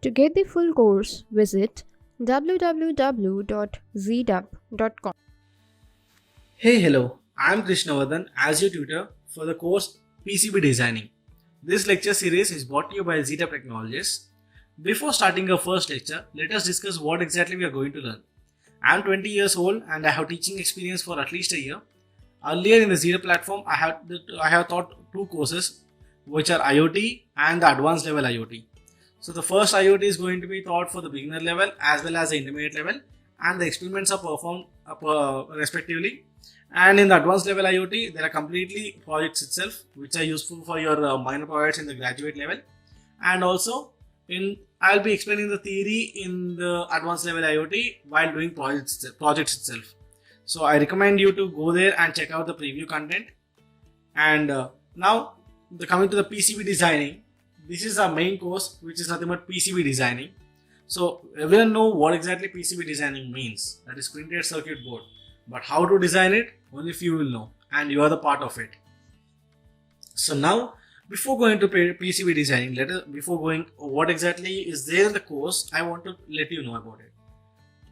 To get the full course, visit www.zdub.com. Hey, hello, I'm Krishnavardhan as your tutor for the course PCB Designing. This lecture series is brought to you by ZTAP Technologies. Before starting our first lecture, let us discuss what exactly we are going to learn. I'm 20 years old and I have teaching experience for at least a year. Earlier in the ZTAP platform, I have taught two courses which are IoT and the advanced level IoT. So the first IoT is going to be taught for the beginner level as well as the intermediate level, and the experiments are performed respectively. And in the advanced level IoT, there are completely projects itself which are useful for your minor projects in the graduate level. And also I'll be explaining the theory in the advanced level IoT while doing projects itself. So I recommend you to go there and check out the preview content. And now coming to the PCB designing, this is our main course, which is nothing but PCB designing. So everyone know what exactly PCB designing means, that is printed circuit board. But how to design it, only few will know, and you are the part of it. So now, before going to PCB designing, what exactly is there in the course, I want to let you know about it.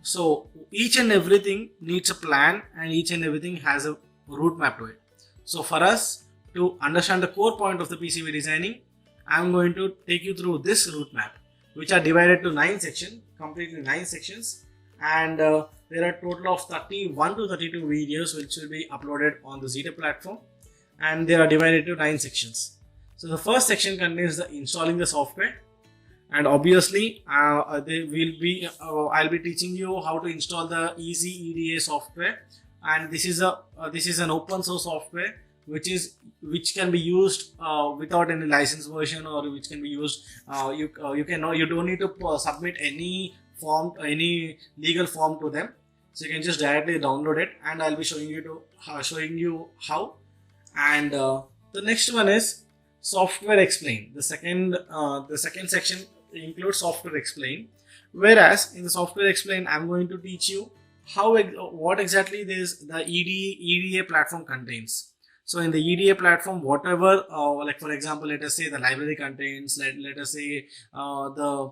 So each and everything needs a plan, and each and everything has a route map to it. So for us to understand the core point of the PCB designing, I'm going to take you through this route map, which are divided to 9 sections, completely 9 sections, and there are a total of 31 to 32 videos which will be uploaded on the ZTAP platform, and they are divided to 9 sections. So the first section contains the installing the software, and obviously I'll be teaching you how to install the Easy EDA software, and this is an open source software which can be used without any license version, or which can be used you don't need to submit any legal form to them. So you can just directly download it, and I'll be showing you how. And the next one is software explain. The second section includes software explain, whereas in the software explain I'm going to teach you what exactly the EDA platform contains. So in the EDA platform, whatever, like for example, let us say the library contains, let us say the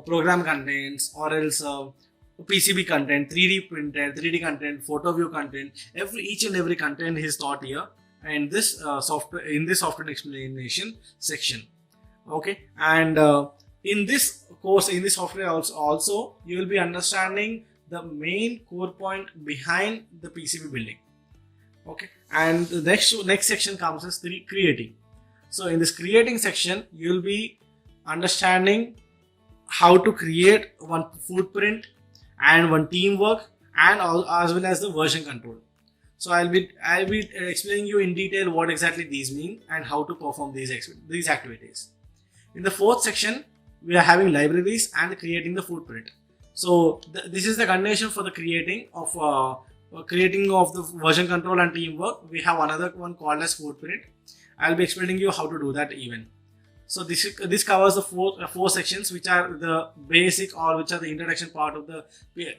program contains, or else PCB content, 3D printed, 3D content, photo view content, each and every content is taught here in this software explanation section. Okay, and in this course, in this software also you will be understanding the main core point behind the PCB building. Okay, and the next section comes as creating. So in this creating section, you will be understanding how to create one footprint and one teamwork, and as well as the version control. So I'll be explaining you in detail what exactly these mean and how to perform these activities. In the fourth section, we are having libraries and creating the footprint. So this is the condition for the creating of the version control and teamwork. We have another one called as footprint. I'll be explaining you how to do that even. So this covers the four sections, which are the basic, or which are the introduction part of the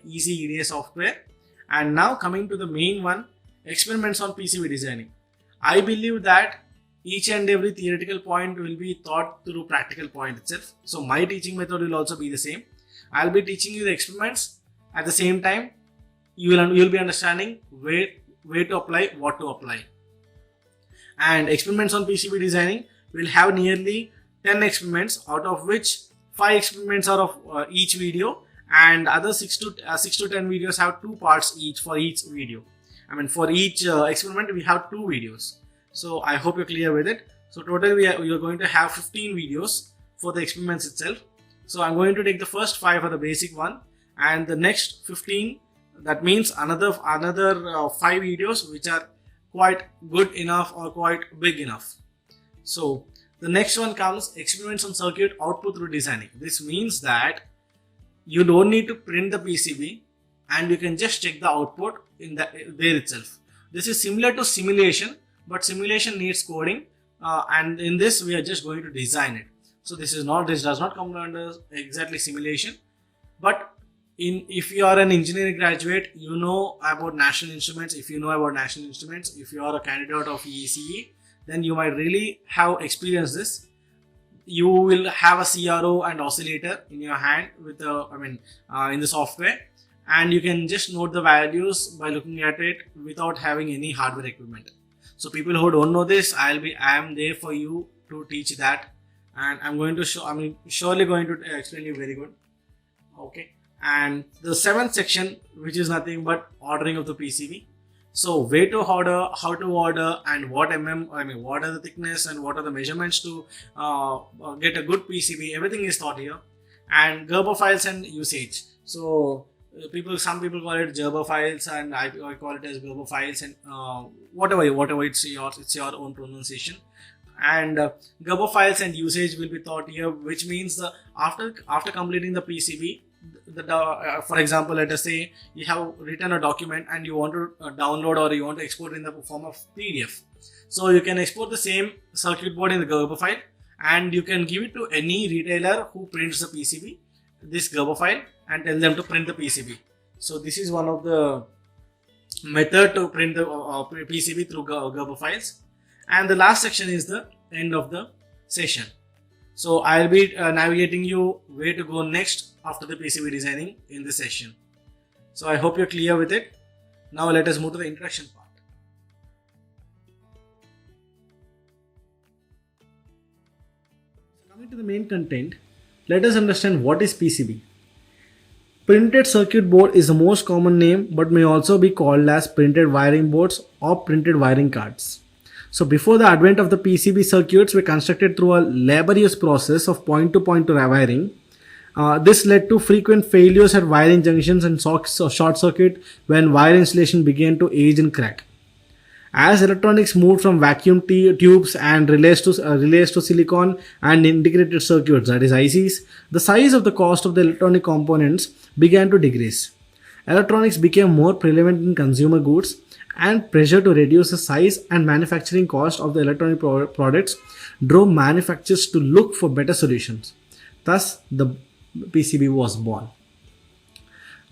Easy EDA software. And now coming to the main one, experiments on PCB designing. I believe that each and every theoretical point will be taught through practical point itself. So my teaching method will also be the same. I'll be teaching you the experiments. At the same time, you'll be understanding where to apply, what to apply. And experiments on PCB designing will have nearly 10 experiments, out of which 5 experiments are of each video, and other 6 to 10 videos have 2 parts each for each video. I mean, for each experiment we have 2 videos. So I hope you're clear with it. So totally you're going to have 15 videos for the experiments itself. So I'm going to take the first 5 for the basic one, and the next 15, that means another 5 videos which are quite good enough or quite big enough. So the next one comes experiments on circuit output through designing. This means that you don't need to print the PCB, and you can just check the output there itself. This is similar to simulation, but simulation needs coding, and in this we are just going to design it. So this does not come under exactly simulation, but if you are an engineering graduate, you know about National Instruments. If you know about National Instruments, if you are a candidate of ECE, then you might really have experienced this. you will have a CRO and oscillator in your hand with in the software, and you can just note the values by looking at it without having any hardware equipment. So people who don't know this, I am there for you to teach that, and I'm surely going to explain you very good. Okay. And the seventh section, which is nothing but ordering of the PCB. So where to order, how to order, and what what are the thickness and what are the measurements to get a good PCB. Everything is taught here. And Gerber files and usage. So some people call it Gerber files, and I call it as Gerber files, and whatever it's your own pronunciation. And Gerber files and usage will be taught here, which means after completing the PCB, for example, let us say you have written a document and you want to download or you want to export in the form of PDF. So you can export the same circuit board in the Gerber file, and you can give it to any retailer who prints the PCB, this Gerber file, and tell them to print the PCB. So this is one of the method to print the PCB through Gerber files. And the last section is the end of the session. So I'll be navigating you where to go next after the PCB designing in this session. So I hope you're clear with it. Now let us move to the introduction part. Coming to the main content, let us understand what is PCB. Printed circuit board is the most common name, but may also be called as printed wiring boards or printed wiring cards. So before the advent of the PCB, circuits were constructed through a laborious process of point-to-point wiring. This led to frequent failures at wiring junctions and short circuit when wire insulation began to age and crack. As electronics moved from vacuum tubes and relays to silicon and integrated circuits, that is ICs, the size of the cost of the electronic components began to decrease. Electronics became more prevalent in consumer goods, and pressure to reduce the size and manufacturing cost of the electronic products drove manufacturers to look for better solutions. Thus, the PCB was born.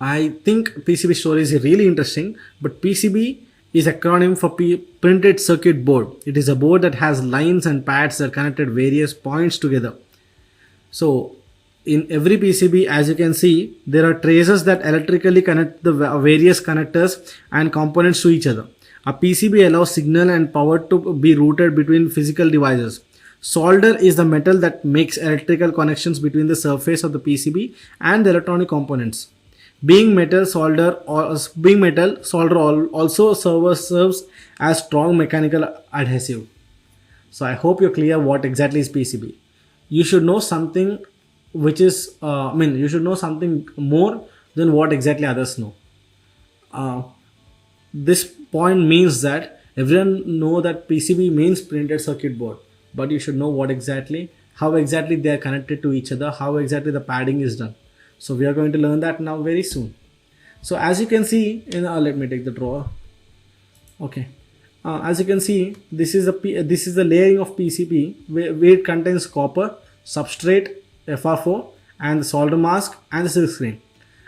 I think PCB story is really interesting, but PCB is acronym for printed circuit board. It is a board that has lines and pads that connected various points together. So in every PCB, as you can see, there are traces that electrically connect the various connectors and components to each other. A PCB allows signal and power to be routed between physical devices. Solder is the metal that makes electrical connections between the surface of the PCB and the electronic components. Being metal, solder also serves as strong mechanical adhesive. So I hope you're clear what exactly is PCB. You should know something you should know something more than what exactly others know. This point means that everyone know that PCB means printed circuit board, but you should know how exactly they are connected to each other, how exactly the padding is done. So we are going to learn that now very soon. So as you can see, let me take the drawer. Okay. As you can see, this is the layering of PCB where it contains copper, substrate, FR4, and the solder mask and the silk screen.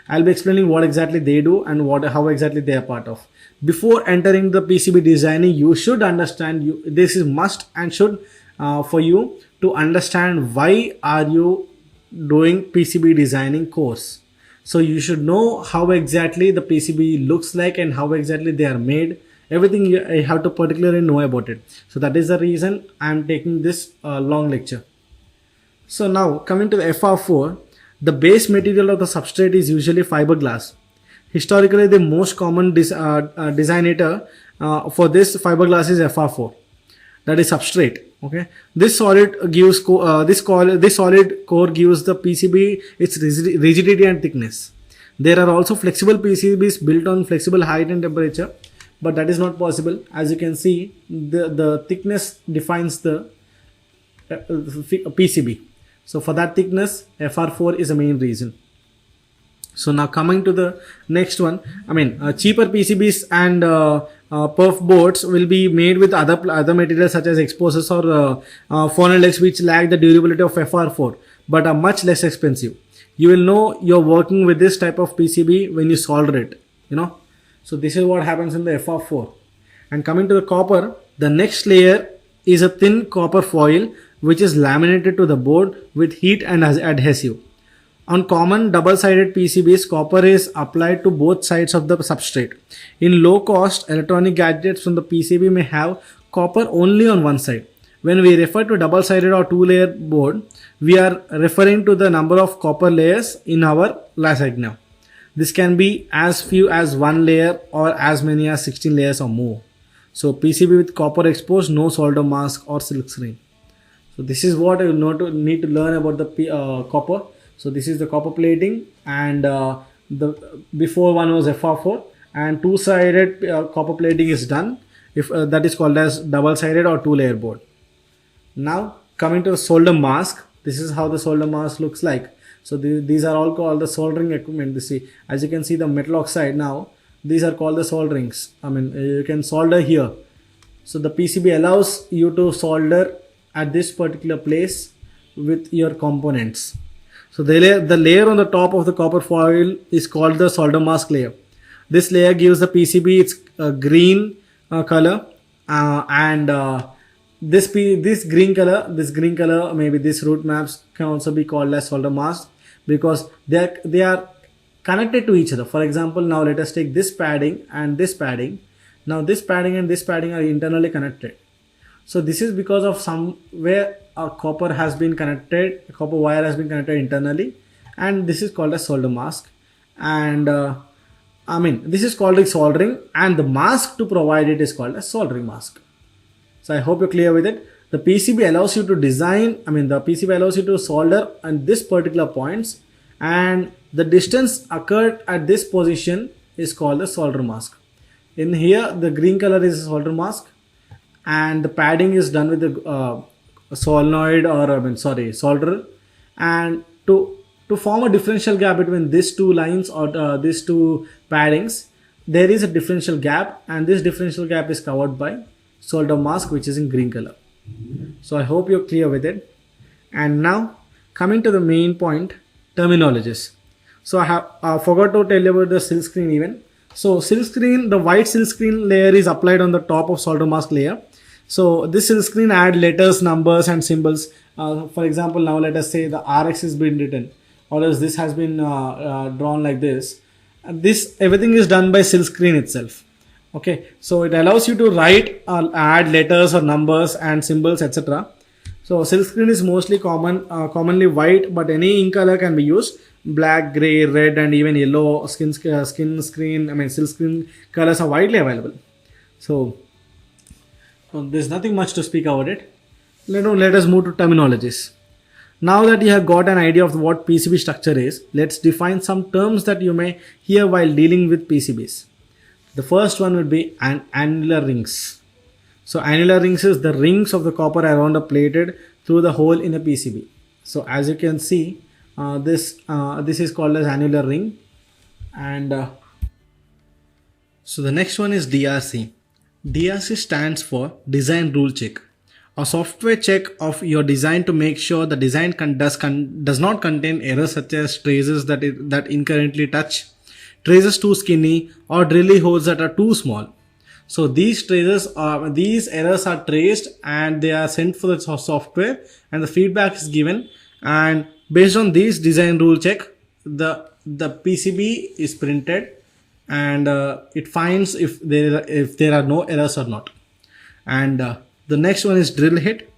I'll be explaining what exactly they do and how exactly they are part of. Before entering the PCB designing, you should understand, this is must and should for you to understand why are you doing PCB designing course. So you should know how exactly the PCB looks like and how exactly they are made. Everything you have to particularly know about it. So that is the reason I am taking this long lecture. So now coming to the FR4, the base material of the substrate is usually fiberglass. Historically, the most common designator for this fiberglass is FR4, that is substrate. Okay, this solid core gives the PCB its rigidity and thickness. There are also flexible PCBs built on flexible height and temperature, but that is not possible. As you can see, the thickness defines the PCB. So for that thickness, FR4 is the main reason. So now coming to the next one, cheaper PCBs and perf boards will be made with other materials such as exposures or phenolics, which lack the durability of FR4 but are much less expensive. You will know you're working with this type of PCB when you solder it. So this is what happens in the FR4. And coming to the copper, the next layer is a thin copper foil which is laminated to the board with heat and adhesive. On common double-sided PCBs, copper is applied to both sides of the substrate. In low-cost electronic gadgets from the PCB may have copper only on one side. When we refer to double-sided or two-layer board, we are referring to the number of copper layers in our lasagna. This can be as few as one layer or as many as 16 layers or more. So PCB with copper exposed, no solder mask or silk screen. So this is what you need to learn about the copper. So this is the copper plating, and the before one was FR4, and two-sided copper plating is done. If that is called as double-sided or two-layer board. Now coming to the solder mask, this is how the solder mask looks like. So these are all called the soldering equipment. You see, as you can see, the metal oxide now. These are called the solderings. I mean, you can solder here. So the PCB allows you to solder at this particular place with your components. So the layer on the top of the copper foil is called the solder mask layer. This layer gives the PCB its green color, and this green color, maybe these root maps can also be called as solder mask, because they are connected to each other. For example, now let us take this padding and this padding. Now this padding and this padding are internally connected. So this is because of somewhere a copper has been connected, a copper wire has been connected internally, and this is called as solder mask. And this is called as soldering, and the mask to provide it is called as soldering mask. So I hope you're clear with it. The PCB allows you to the PCB allows you to solder at this particular points, and the distance occurred at this position is called the solder mask. In here, the green color is a solder mask, and the padding is done with the solenoid solder. And to form a differential gap between these two lines or these two paddings, there is a differential gap, and this differential gap is covered by solder mask, which is in green color. So I hope you're clear with it. And now coming to the main point, terminologies. So I have forgot to tell you about the silk screen even. So silk screen, the white silk screen layer is applied on the top of solder mask layer. So this silk screen add letters, numbers and symbols. For example, now let us say the RX has been written, or else this has been drawn like this. This everything is done by silk screen itself. Okay, so it allows you to write or add letters or numbers and symbols, etc. So silk screen is mostly commonly white, but any ink color can be used. Black, gray, red, and even yellow silk screen colors are widely available. So there's nothing much to speak about it. Let us move to terminologies. Now that you have got an idea of what PCB structure is, let's define some terms that you may hear while dealing with PCBs. The first one would be annular rings. So annular rings is the rings of the copper around a plated through the hole in a PCB. So as you can see, this is called as annular ring. And so the next one is DRC. DRC stands for Design Rule Check, a software check of your design to make sure the design does not contain errors such as traces that incorrectly touch, traces too skinny, or drilly holes that are too small. So these errors are traced and they are sent for the software, and the feedback is given, and based on these design rule check, the PCB is printed, and it finds if there are no errors or not. And the next one is drill hit.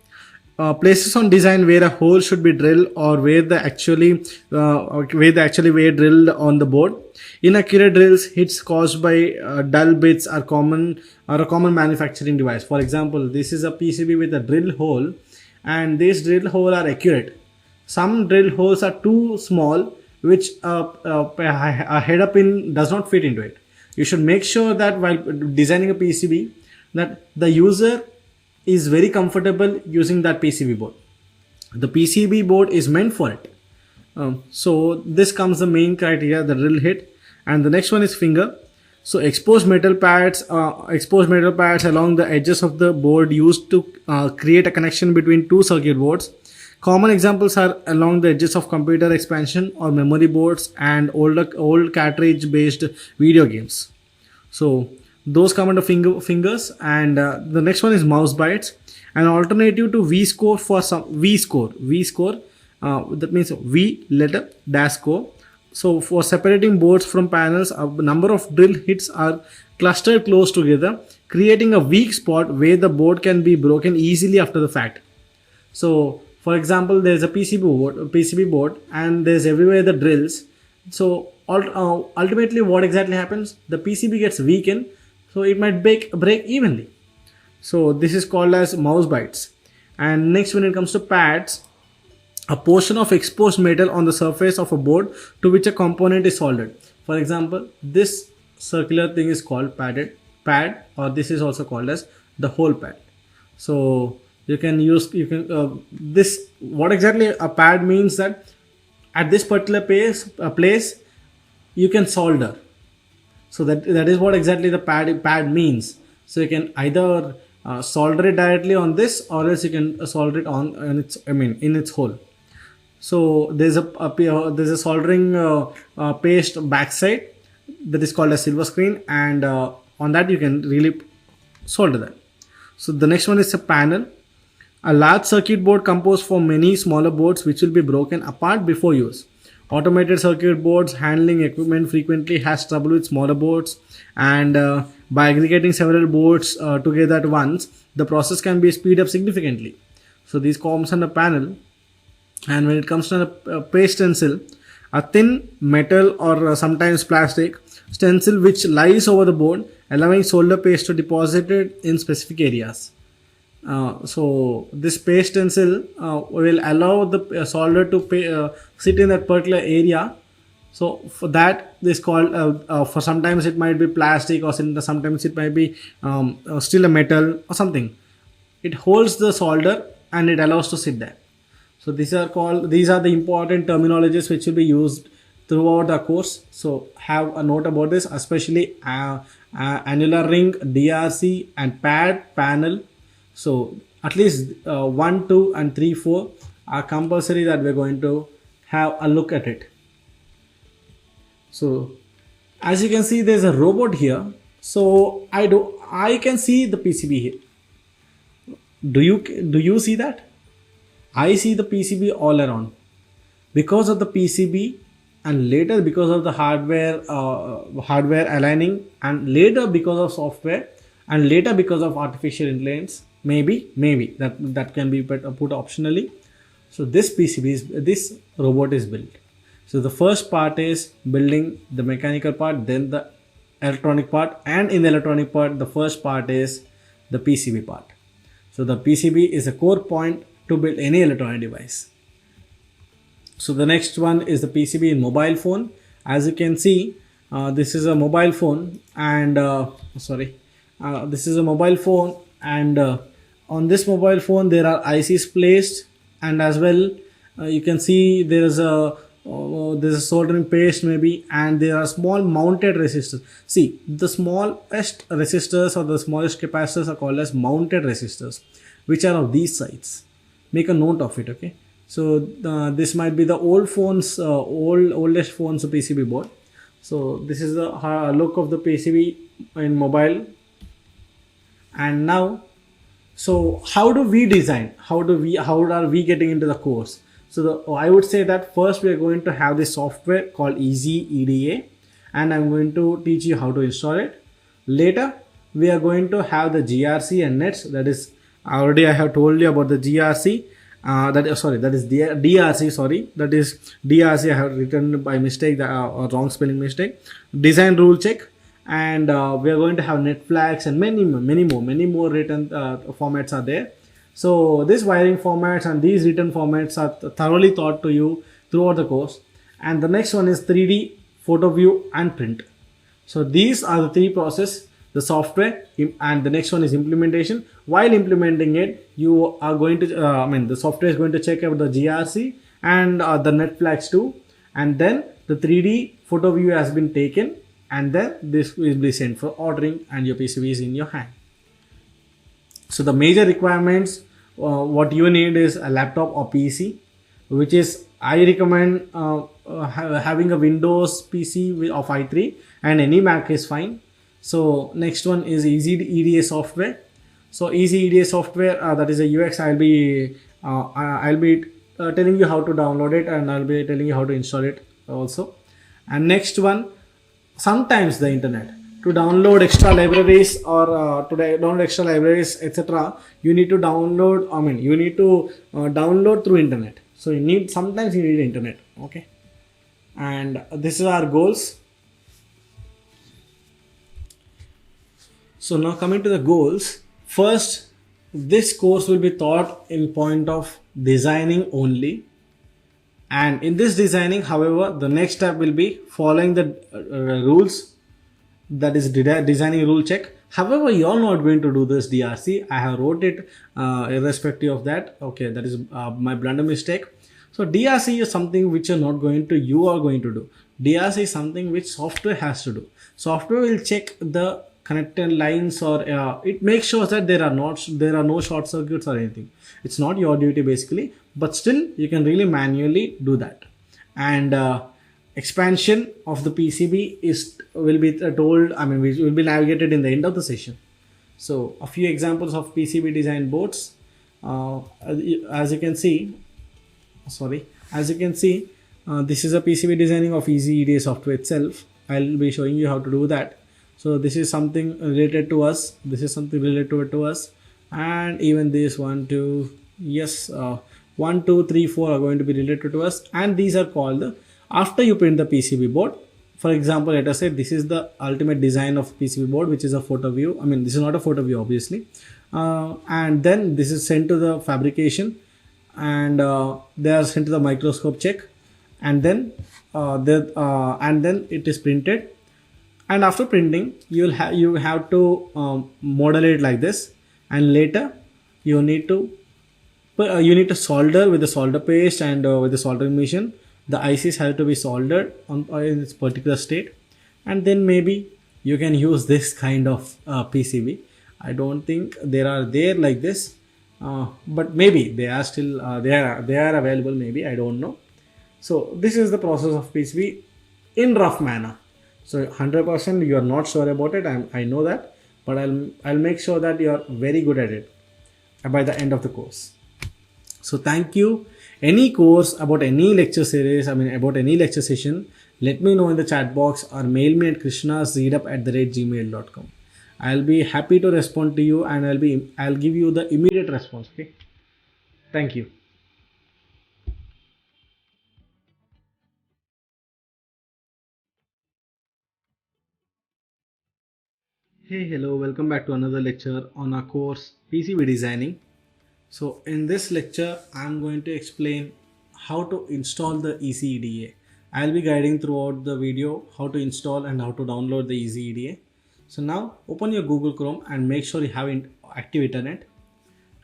Places on design where a hole should be drilled, or where they actually were drilled on the board. Inaccurate drills, hits caused by dull bits are a common manufacturing device. For example, this is a PCB with a drill hole, and these drill holes are accurate. Some drill holes are too small, which a header pin does not fit into it. You should make sure that while designing a PCB, that the user is very comfortable using that PCB board. The PCB board is meant for it. So this comes the main criteria, the drill hit. And the next one is finger. So exposed metal pads along the edges of the board used to create a connection between two circuit boards. Common examples are along the edges of computer expansion or memory boards and old cartridge based video games. So those come under fingers. And the next one is mouse bytes, an alternative to vScore for some vScore. That means V letter dash score. So for separating boards from panels, a number of drill hits are clustered close together, creating a weak spot where the board can be broken easily after the fact. So for example, there's a PCB board, and there's everywhere the drills. So ultimately, what exactly happens? The PCB gets weakened, so it might break evenly. So this is called as mouse bytes. And next, when it comes to pads, a portion of exposed metal on the surface of a board to which a component is soldered. For example, this circular thing is called pad, or this is also called as the hole pad. So this, what exactly a pad means, that at this particular place you can solder. So that is what exactly the pad means. So you can either solder it directly on this, or else you can solder it in its hole. So there's a soldering paste backside that is called a silver screen, and on that you can really solder that. So the next one is a panel, a large circuit board composed for many smaller boards which will be broken apart before use. Automated circuit boards handling equipment frequently has trouble with smaller boards, and by aggregating several boards together at once, the process can be speed up significantly. So these comes under panel. And when it comes to a paste stencil, a thin metal or sometimes plastic stencil which lies over the board, allowing solder paste to deposit it in specific areas. So this paste stencil will allow the solder to sit in that particular area. So for that, this called for sometimes it might be plastic, or sometimes it might be still a metal or something. It holds the solder and it allows to sit there. So these are the important terminologies which will be used throughout the course. So have a note about this, especially annular ring, DRC, and panel. So at least 1, 2, and 3, 4 are compulsory that we're going to have a look at it. So as you can see, there's a robot here. So I can see the PCB here. Do you see that? I see the PCB all around. Because of the PCB, and later because of the hardware aligning, and later because of software, and later because of artificial intelligence, maybe that can be put optionally. So this robot is built. So the first part is building the mechanical part, then the electronic part, and in the electronic part, the first part is the PCB part. So the PCB is a core point to build any electronic device. So the next one is the PCB in mobile phone. As you can see, this is a mobile phone, and this is a mobile phone, and on this mobile phone there are ICs placed, and as well you can see there's a soldering paste maybe, and there are small mounted resistors. See, the smallest resistors or the smallest capacitors are called as mounted resistors, which are of these size. Make a note of it, okay? So this might be the oldest phones PCB board. So this is the look of the PCB in mobile. And now, so how do we design? How are we getting into the course? So I would say that first we are going to have this software called Easy EDA, and I'm going to teach you how to install it. Later we are going to have the GRC and nets. That is, already I have told you about the GRC. That is DRC. Sorry, that is DRC. I have written by mistake, or wrong spelling mistake. Design rule check, and we are going to have net flags and many more written formats are there. So these wiring formats and these written formats are thoroughly taught to you throughout the course. And the next one is 3D, photo view, and print. So these are the three processes. The software, and the next one is implementation. While implementing it, you are going to the software is going to check out the GRC and the net flags too, and then the 3D photo view has been taken, and then this will be sent for ordering, and your PCB is in your hand. So the major requirements, what you need is a laptop or PC, which is I recommend having a Windows PC of i3, and any Mac is fine. So next one is Easy EDA software. So Easy EDA software, that is a UX. I'll be telling you how to download it, and I'll be telling you how to install it also. And next one, sometimes the internet, to download extra libraries or download extra libraries, etc., you need to download, you need to download through internet. So sometimes you need internet. Okay, and this is our goals. So now coming to the goals, first, this course will be taught in point of designing only. And in this designing, however, the next step will be following the rules, that is designing rule check. However, you are not going to do this DRC. I have wrote it irrespective of that. Okay, that is my blunder mistake. So DRC is something which you are going to do. DRC is something which software has to do. Software will check the connected lines, or it makes sure that there are no short circuits or anything. It's not your duty basically, but still you can really manually do that. And expansion of the PCB will be told, will be navigated in the end of the session. So a few examples of PCB design boards. As you can see, this is a PCB designing of Easy EDA software itself. I'll be showing you how to do that. So this is something related to us. And even this 1, 2, 3, 4 are going to be related to us. And these are called after you print the PCB board. For example, let us say this is the ultimate design of PCB board, which is a photo view. This is not a photo view, obviously. And then this is sent to the fabrication, and they are sent to the microscope check, and then it is printed. And after printing, you have to model it like this, and later you need to solder with the solder paste and with the soldering machine. The ICs have to be soldered in this particular state, and then maybe you can use this kind of PCB. I don't think they are there like this, but maybe they are still they are available. Maybe, I don't know. So this is the process of PCB in rough manner. So 100% you are not sure about it. I know that, but I'll make sure that you are very good at it by the end of the course. So thank you. Any course about any lecture series, about any lecture session, let me know in the chat box or mail me at krishnazdeedup@gmail.com. I'll be happy to respond to you, and I'll give you the immediate response. Okay. Thank you. Hey, hello, welcome back to another lecture on our course PCB designing. So in this lecture, I'm going to explain how to install the Easy EDA. I'll be guiding throughout the video how to install and how to download the Easy EDA. So now open your Google Chrome and make sure you have active internet.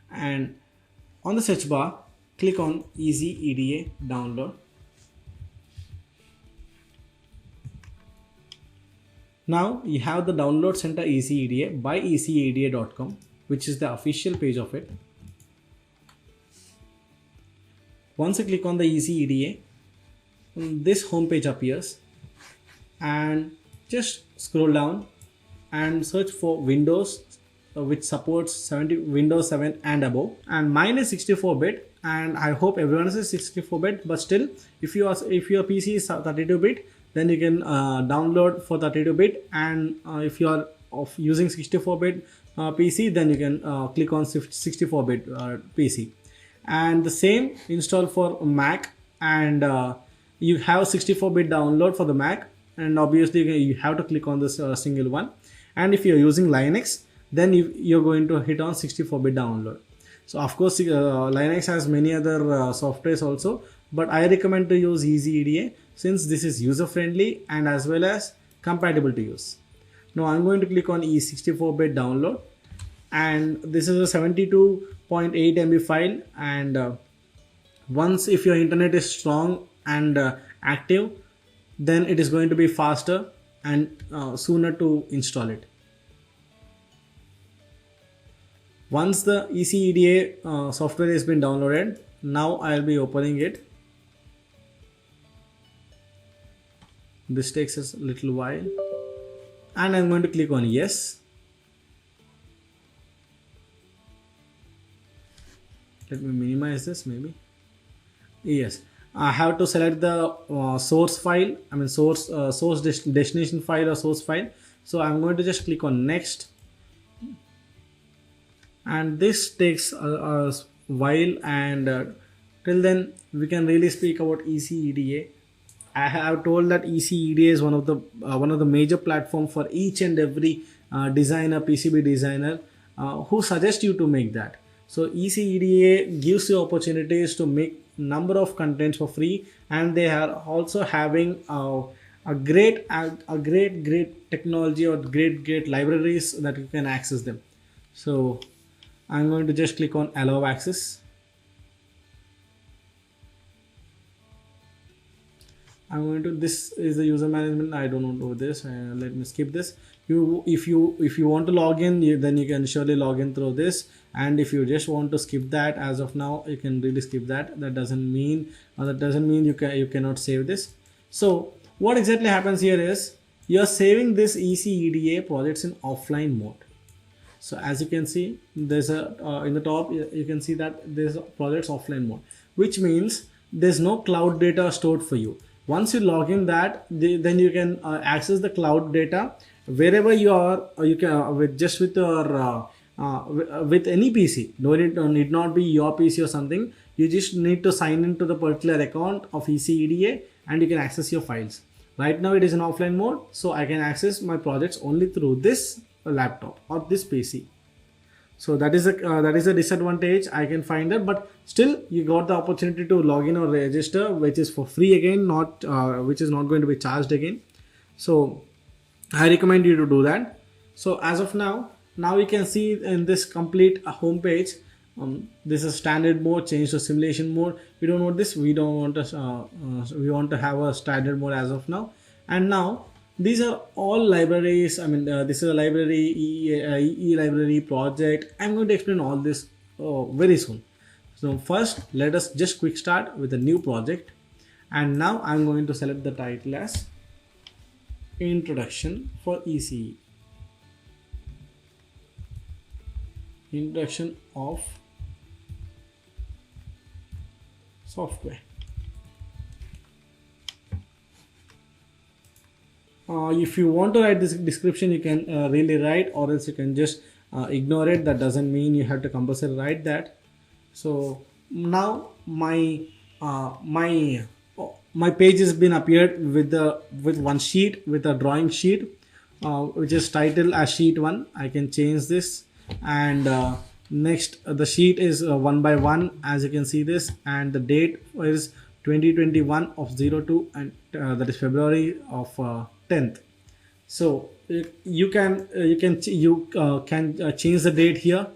And on the search bar, click on Easy EDA download. Now you have the download center Easy EDA by easyeda.com, which is the official page of it. Once you click on the Easy EDA, this home page appears, and just scroll down and search for Windows, which supports Windows 7 and above. And mine is 64-bit, and I hope everyone is 64-bit. But still, if your PC is 32-bit, then you can download for 32-bit. And if you are using 64-bit PC, then you can click on 64-bit PC. And the same install for Mac, and you have 64-bit download for the Mac, and obviously you have to click on this single one. And if you're using Linux, then you're going to hit on 64-bit download. So of course Linux has many other softwares also, but I recommend to use Easy EDA since this is user friendly and as well as compatible to use. Now I'm going to click on 64-bit download, and this is a 72.8 MB file. And once if your internet is strong and active, then it is going to be faster and sooner to install it. Once the Easy EDA software has been downloaded, now I'll be opening it. This takes us a little while, and I'm going to click on yes. Let me minimize this maybe. Yes, I have to select the source file, I mean source destination file or source file. So I'm going to just click on next, and this takes a while, and till then we can really speak about ECEDA. I have told that ECEDA is one of the major platform for each and every designer, PCB designer, who suggest you to make that. So ECEDA gives you opportunities to make number of contents for free, and they are also having a great technology or great libraries that you can access them. So I'm going to just click on allow access. I'm going to, this is the user management, I don't know this, let me skip this. If you want to log in, then you can surely log in through this, and if you just want to skip that as of now, you can really skip that. That doesn't mean you cannot save this. So what exactly happens here is you're saving this ECEDA projects in offline mode. So as you can see, there's a in the top you can see that there's a projects offline mode, which means there's no cloud data stored for you. Once you log in that, then you can access the cloud data wherever you are. You can with your with any PC. No, it need not be your PC or something. You just need to sign into the particular account of ECEDA, and you can access your files. Right now it is in offline mode, so I can access my projects only through this laptop or this PC. So that is a disadvantage I can find that, but still you got the opportunity to log in or register, which is for free again, not which is not going to be charged again. So I recommend you to do that. So as of now we can see in this complete home page, this is standard mode, change to simulation mode. We don't want this, we don't want to we want to have a standard mode as of now. And now these are all libraries. I mean, this is a library, EE library project. I'm going to explain all this very soon. So first, let us just quick start with a new project. And now I'm going to select the title as Introduction for ECE. Introduction of software. If you want to write this description, you can really write, or else you can just ignore it. That doesn't mean you have to compulsory write that. So now my page has been appeared with one sheet, with a drawing sheet, which is titled as sheet 1. I can change this, and next the sheet is 1 by 1, as you can see this, and the date is 2021 of 02, and that is February of 10th. So you can change the date here,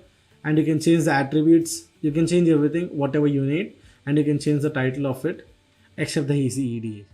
and you can change the attributes. You can change everything, whatever you need, and you can change the title of it, except the ECEDA.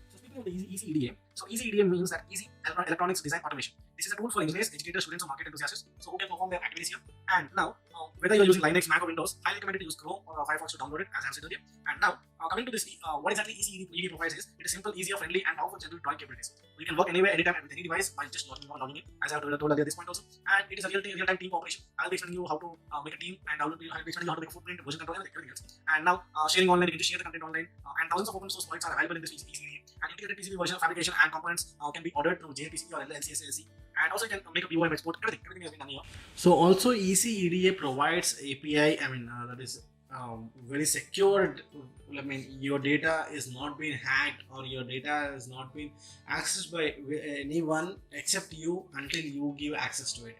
So speaking of the ECEDA, so ECEDA means that Easy Electronics Design Automation. This is a tool for engineers, educators, students, or market enthusiasts, so who can perform their activities here. And now, whether you're using Linux, Mac, or Windows, highly recommended to use Chrome or Firefox to download it, as I said earlier. And now, coming to this, what exactly ECEDA provides is, it is simple, easier, friendly, and powerful general drawing capabilities. You can work anywhere, anytime, and with any device by just logging in, as I have told earlier at this point also. And it is a real-time team cooperation. I'll be explaining you how to make a team, and I'll be explaining you how to make a footprint, version control, and everything else. And now, sharing online, you can just share the content online, and thousands of open source projects are available in this ECEDA. And integrated PCB version, fabrication, and components can be ordered through JPCB or LCSLC. And also you can make a POM export, everything has been done here. So also ECEDA provides API, that is very secured. I mean, your data is not being hacked, or your data is not being accessed by anyone except you until you give access to it.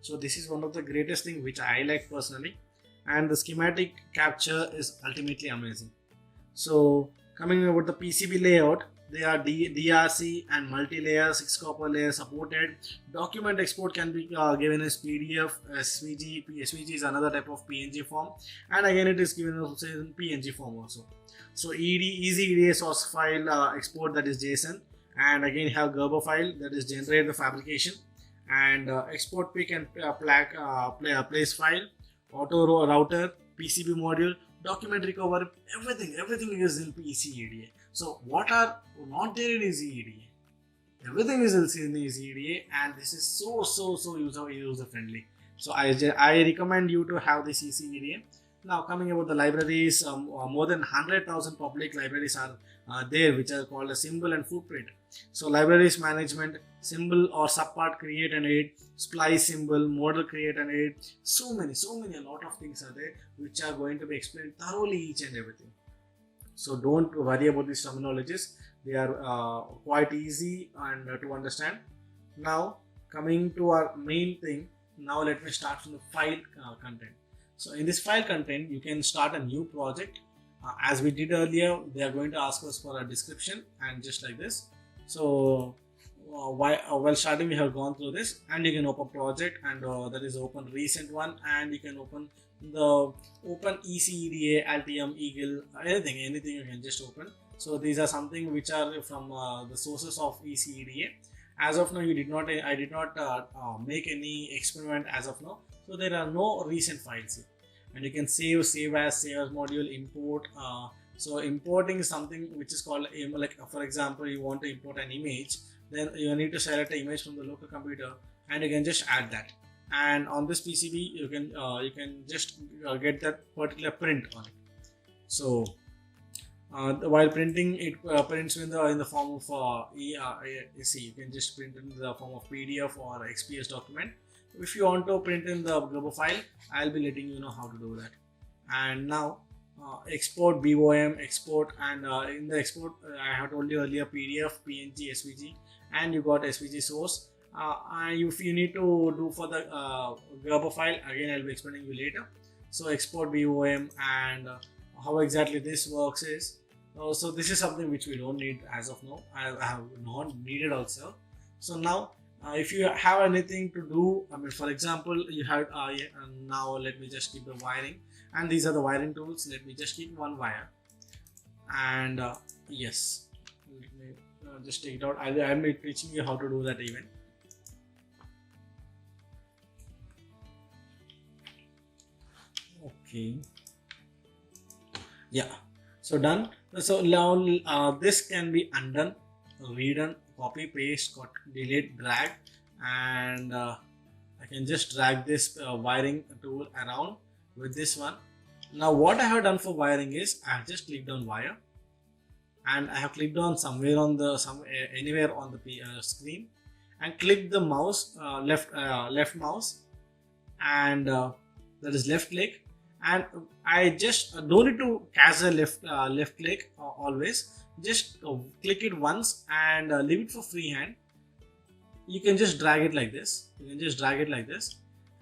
So this is one of the greatest thing which I like personally, and the schematic capture is ultimately amazing. So coming about the PCB layout, they are DRC and multi-layer 6 copper layer supported. Document export can be given as PDF, SVG. SVG is another type of PNG form, and again it is given also in PNG form also. So ECEDA source file export, that is JSON, and again have Gerber file, that is generate the fabrication, and export pick and place file, auto router, PCB module, document recovery, everything is in PCEDA. So what are not there in EasyEDA? Everything is in EasyEDA, and this is so user friendly. So I recommend you to have this EasyEDA. Now coming about the libraries, more than 100,000 public libraries are there, which are called a symbol and footprint. So libraries management, symbol or subpart create and edit, splice symbol, model create and edit. So many, a lot of things are there which are going to be explained thoroughly each and everything. So don't worry about these terminologies. They are quite easy and to understand. Now coming to our main thing. Now let me start from the file content. So in this file content, you can start a new project. As we did earlier, they are going to ask us for a description and just like this. So while starting, we have gone through this, and you can open project, and that is open recent one, and you can open the ECEDA, Altium, Eagle, anything you can just open. So these are something which are from the sources of ECEDA. As of now, I did not make any experiment as of now. So there are no recent files here, and you can save as module, import. So importing is something which is called, like for example, you want to import an image, then you need to select an image from the local computer, and you can just add that. And on this PCB, you can just get that particular print on it. So while printing, it prints in the form of you can just print in the form of PDF or XPS document. If you want to print in the global file, I'll be letting you know how to do that. And now export, BOM, export, and in the export, I have told you earlier, PDF, PNG, SVG, and you got SVG source. And if you need to do for the Gerber file, again I'll be explaining you later. So export BOM, and how exactly this works is, so this is something which we don't need as of now. I have not needed also. So now if you have anything to do, I mean, for example, you have now let me just keep the wiring, and these are the wiring tools. Let me just keep one wire, and yes, let me just take it out. I'll be teaching you how to do that even. Okay, yeah, so done. So now this can be undone, redone, copy, paste, delete, drag, and I can just drag this wiring tool around with this one. Now what I have done for wiring is I have just clicked on wire, and I have clicked on anywhere on the screen, and click the mouse, left mouse, and that is left click, and I just don't need to cast a left click always. Just click it once and leave it for freehand. You can just drag it like this.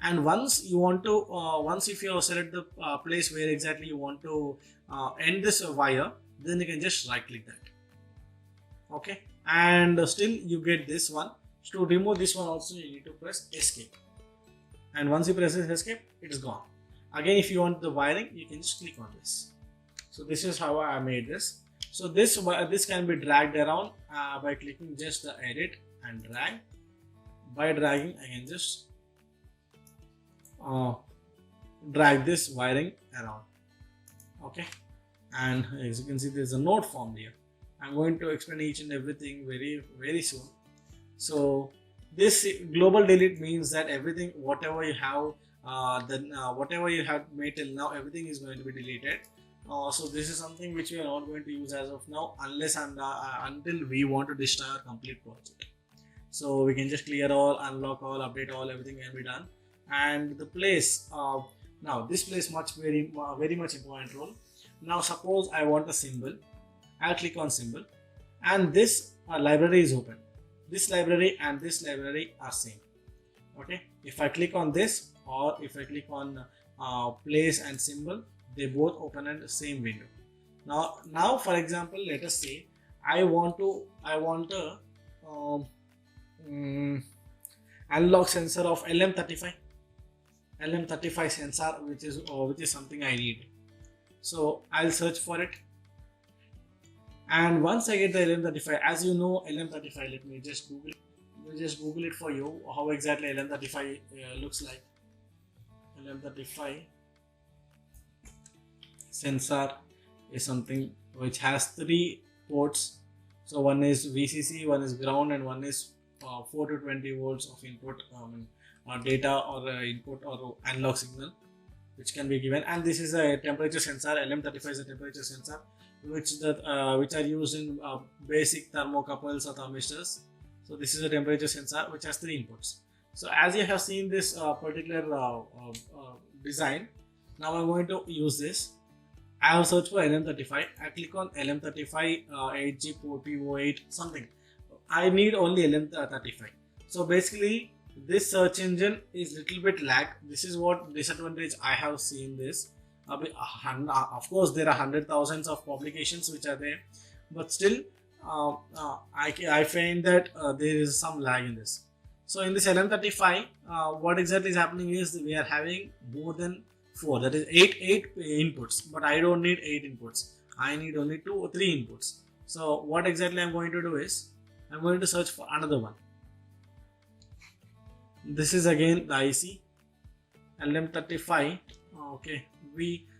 And once you want to, once if you select the place where exactly you want to end this wire, then you can just right click that. Okay, and still you get this one. To remove this one also, you need to press escape. And once you press escape, it is gone. Again, if you want the wiring, you can just click on this. So this is how I made this. So this can be dragged around by clicking just the edit and drag. By dragging, I can just drag this wiring around. Okay, and as you can see, there is a note formed here. I'm going to explain each and everything very soon. So this global delete means that everything, whatever you have, whatever you have made till now, everything is going to be deleted. So this is something which we are not going to use as of now, unless until we want to destroy our complete project. So we can just clear all, unlock all, update all, everything can be done. And the place, now this plays very much important role. Now suppose I want a symbol, I'll click on symbol, and this library is open. This library and this library are same. Okay, if I click on this, or if I click on place and symbol, they both open in the same window. Now for example, let us say I want a analog sensor of LM35 sensor, which is something I need. So I'll search for it, and once I get the LM35, as you know, LM35, let me just Google it for you, how exactly LM35 looks like. LM35 sensor is something which has 3 ports. So one is VCC, one is ground, and one is 4 to 20 volts of input data or input or analog signal which can be given. And this is a temperature sensor. LM35 is a temperature sensor which are used in basic thermocouples or thermistors. So this is a temperature sensor which has 3 inputs. So as you have seen this particular design, now I'm going to use this. I have searched for LM35. I click on LM35 8G PO8 something. I need only LM35. So basically this search engine is little bit lag. This is what disadvantage I have seen this. Of course there are 100,000 of publications which are there, but still I find that there is some lag in this. So in this LM35 what exactly is happening is we are having more than 4, that is 8 inputs, but I don't need 8 inputs. I need only 2 or 3 inputs. So what exactly I'm going to do is I'm going to search for another one. This is again the IC LM35. Okay,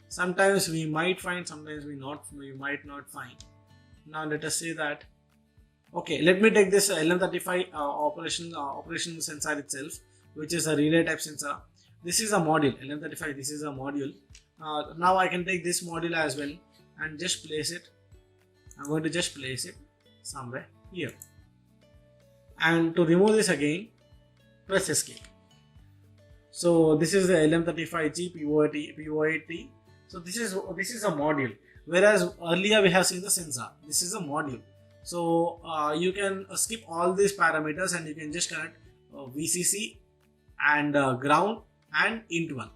sometimes we might find, sometimes we might not find. Now let us say that. Okay, let me take this LM35 operation sensor itself, which is a relay type sensor. This is a module, LM35, this is a module. Now I can take this module as well and just place it. I'm going to just place it somewhere here. And to remove this again, press escape. So this is the LM35G PO8T. So this is a module. Whereas earlier we have seen the sensor. This is a module. So you can skip all these parameters and you can just connect VCC and ground and into one,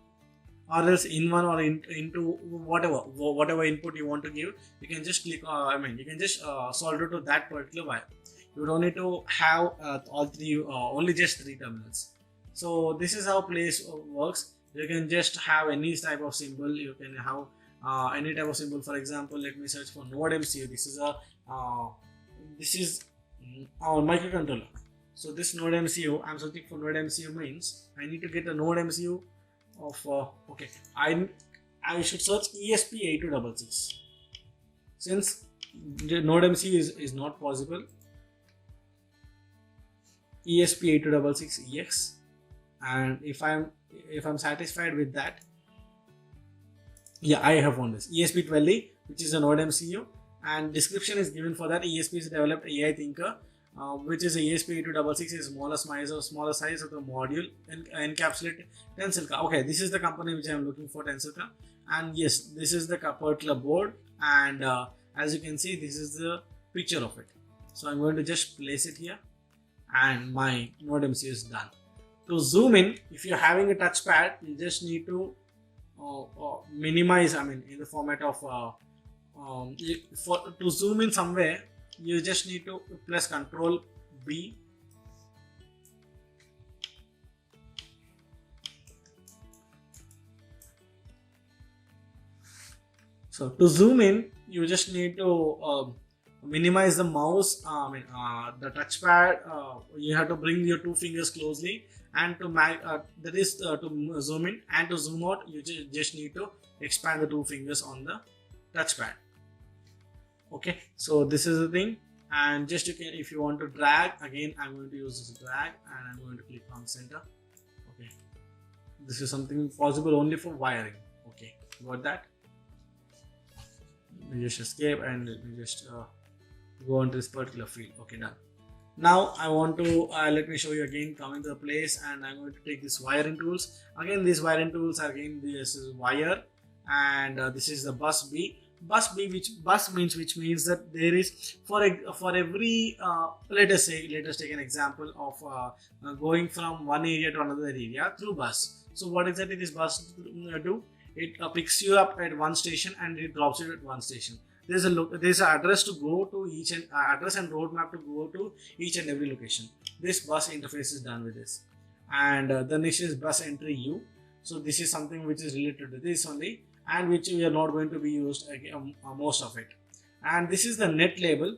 or else in one or into whatever input you want to give. You can just click you can just solder to that particular wire. You don't need to have all three, only just 3 terminals. So this is how place works. You can just have any type of symbol. You can have any type of symbol. For example, let me search for Node MCU. This is our microcontroller. So this Node MCU, I'm searching for Node MCU means I need to get a Node MCU of okay. I should search ESP8266. Since the Node MCU is not possible, ESP8266EX, and if I'm satisfied with that, yeah, I have found this ESP12E, which is a Node MCU, and description is given for that. ESP is developed AI Thinker, which is a ESP8266 is smaller size of the module and encapsulate Tensilica. Okay, this is the company which I am looking for, Tensilica, and yes, this is the particular board, and as you can see, this is the picture of it. So I'm going to just place it here, and my Node MCU is done. To zoom in, if you're having a touchpad, you just need to minimize, in the format of to zoom in somewhere, you just need to press Ctrl B. So to zoom in, you just need to minimize the mouse, the touchpad. You have to bring your 2 fingers closely, and to to zoom in, and to zoom out, you just need to expand the 2 fingers on the touchpad. Okay, so this is the thing, and just if you want to drag, again I'm going to use this drag, and I'm going to click on center. Okay, this is something possible only for wiring. Okay, got that? Let me just escape and let me just go on to this particular field. Okay, done. Now I want to let me show you again, coming to the place, and I'm going to take this wiring tools. Again, these wiring tools are again, this is wire, and this is the bus B. Bus B, which means that there is for every let us take an example of going from one area to another area through bus. So what exactly this bus do? It picks you up at one station and it drops you at one station. There's an address to go to each and address and roadmap to go to each and every location. This bus interface is done with this, and the next is bus entry U. So this is something which is related to this only, and which we are not going to be used most of it. And this is the net label.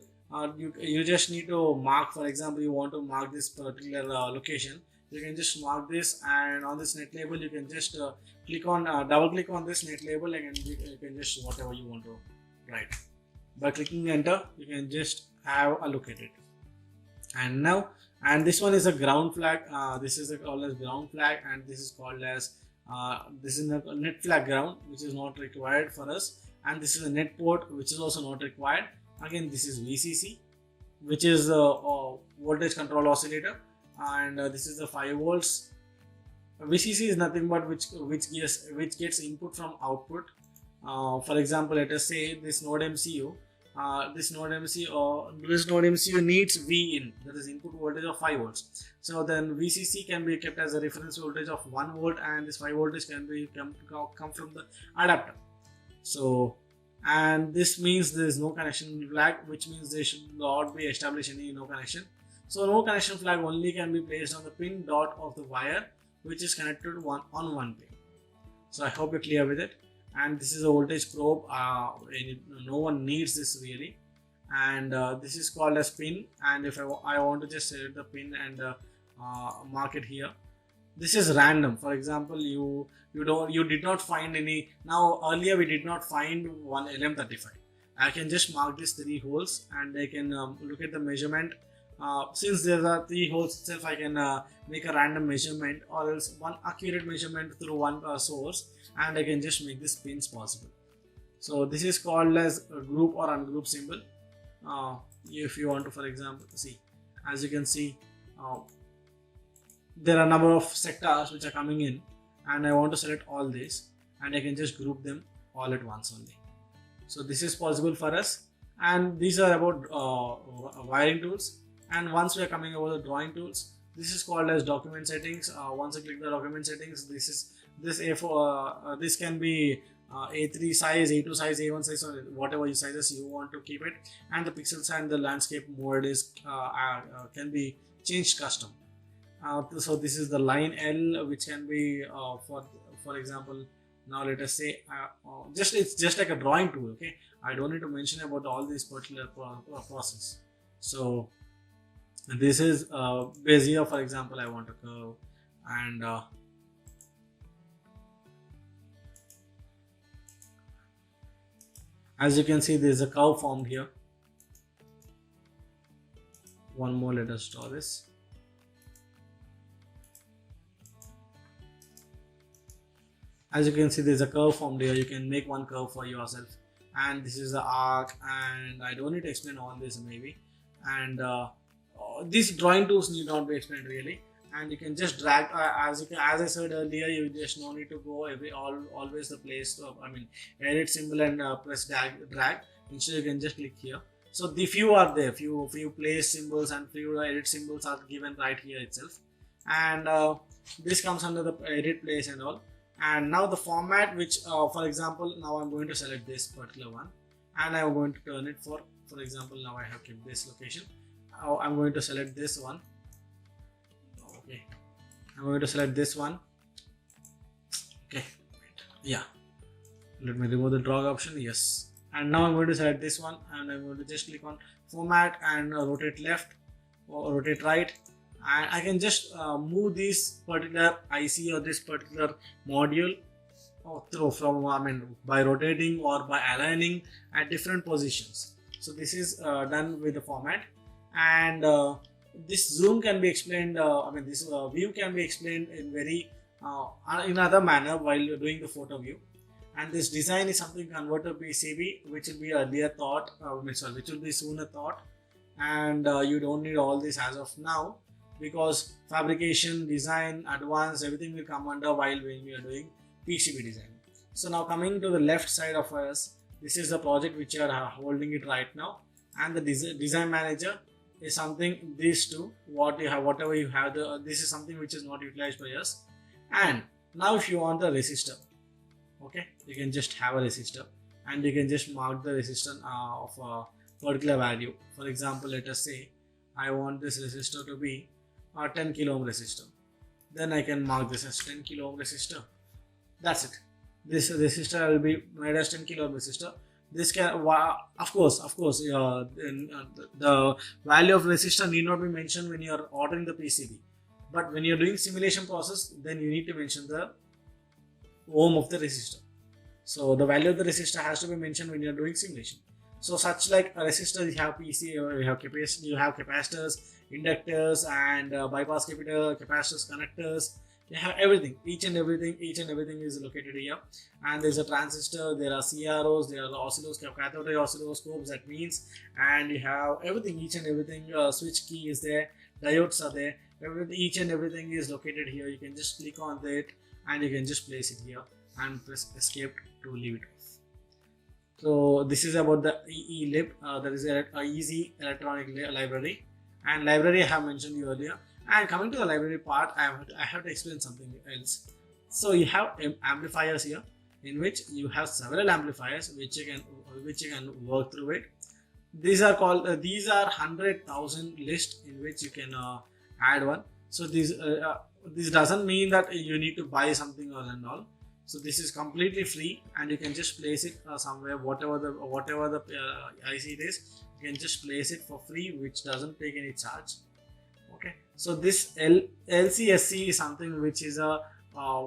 you just need to mark. For example, you want to mark this particular location, you can just mark this, and on this net label you can just double click on this net label, and you can just whatever you want to write. By clicking enter, you can just have a look at it. And this one is a ground flag. This is called as ground flag, and this is called as this is a net flag ground, which is not required for us. And this is a net port, which is also not required. Again, this is VCC, which is a voltage control oscillator, and this is the 5 volts. VCC is nothing but which gets input from output. For example, let us say this node MCU. This node MCU needs V in, that is input voltage of 5 volts. So then VCC can be kept as a reference voltage of 1 volt, and this 5 voltage can be come from the adapter. So, and this means there is no connection flag, which means there should not be established any no connection. So no connection flag only can be placed on the pin dot of the wire, which is connected on one pin. So I hope you're clear with it. And this is a voltage probe. No one needs this really. And this is called as pin. And if I want to just select the pin and mark it here, this is random. For example, you did not find any. Now earlier we did not find one LM35. I can just mark these 3 holes, and I can look at the measurement. Since there are 3 holes itself, I can make a random measurement, or else one accurate measurement through one source, and I can just make this pins possible. So this is called as a group or ungroup symbol. If you want to, for example, see, as you can see, there are a number of sectors which are coming in, and I want to select all these, and I can just group them all at once only. So this is possible for us, and these are about wiring tools. And once we are coming over the drawing tools, this is called as document settings. Once I click the document settings, this can be A3 size, A2 size, A1 size, or whatever sizes you want to keep it. And the pixels and the landscape mode is can be changed custom. So this is the line L, which can be for example, now let us say it's just like a drawing tool. Okay, I don't need to mention about all this particular process. So this is Bezier, for example. I want to curve, and as you can see, there is a curve formed here. One more, let us draw this. As you can see, there is a curve formed here. You can make one curve for yourself, and this is the arc, and I don't need to explain all this maybe. And these drawing tools need not be explained really, and you can just drag as I said earlier, you just no need to go always the place to, edit symbol and press drag. Instead you can just click here. So the few are there, few place symbols and few edit symbols are given right here itself, and this comes under the edit place and all. And now the format, which for example, now I'm going to select this particular one, and I'm going to turn it for example, now I have kept this location. I'm going to select this one. Okay, I'm going to select this one. Okay, yeah, let me remove the drag option. Yes, and now I'm going to select this one, and I'm going to just click on format and rotate left or rotate right, and I can just move this particular IC or this particular module by rotating or by aligning at different positions. So this is done with the format, and this zoom can be explained. This view can be explained in very in other manner while you're doing the photo view. And this design is something converter PCB, which will be earlier thought, which will be sooner thought, and you don't need all this as of now, because fabrication, design, advanced, everything will come under while when we are doing PCB design. So now coming to the left side of us, this is the project which you are holding it right now, and the design manager is something, these two, whatever you have, this is something which is not utilized by us. And now if you want the resistor, okay, you can just have a resistor, and you can just mark the resistance of a particular value. For example, let us say I want this resistor to be a 10 kilo ohm resistor. Then I can mark this as 10 kilo ohm resistor. That's it. This resistor will be made as 10 kilo ohm resistor. this can the value of resistor need not be mentioned when you are ordering the PCB, but when you're doing simulation process, then you need to mention the ohm of the resistor. So the value of the resistor has to be mentioned when you're doing simulation. So such like a resistor, you have PC, you have capacitors, inductors, and bypass capacitors, connectors. You have everything, each and everything is located here. And there's a transistor, there are CROs, there are oscilloscope, cathode ray oscilloscopes, that means, and you have everything, each and everything. Switch key is there, diodes are there, each and everything is located here. You can just click on that and you can just place it here and press escape to leave it off. So this is about the EELib, that is a easy electronic library, and library I have mentioned you earlier. And coming to the library part, I have to explain something else. So you have amplifiers here, in which you have several amplifiers which you can work through it. These are called these are 100,000 list in which you can add one. So this doesn't mean that you need to buy something or and all. So this is completely free, and you can just place it somewhere, whatever the IC it is, you can just place it for free, which doesn't take any charge. Okay, so this LCSC is something which is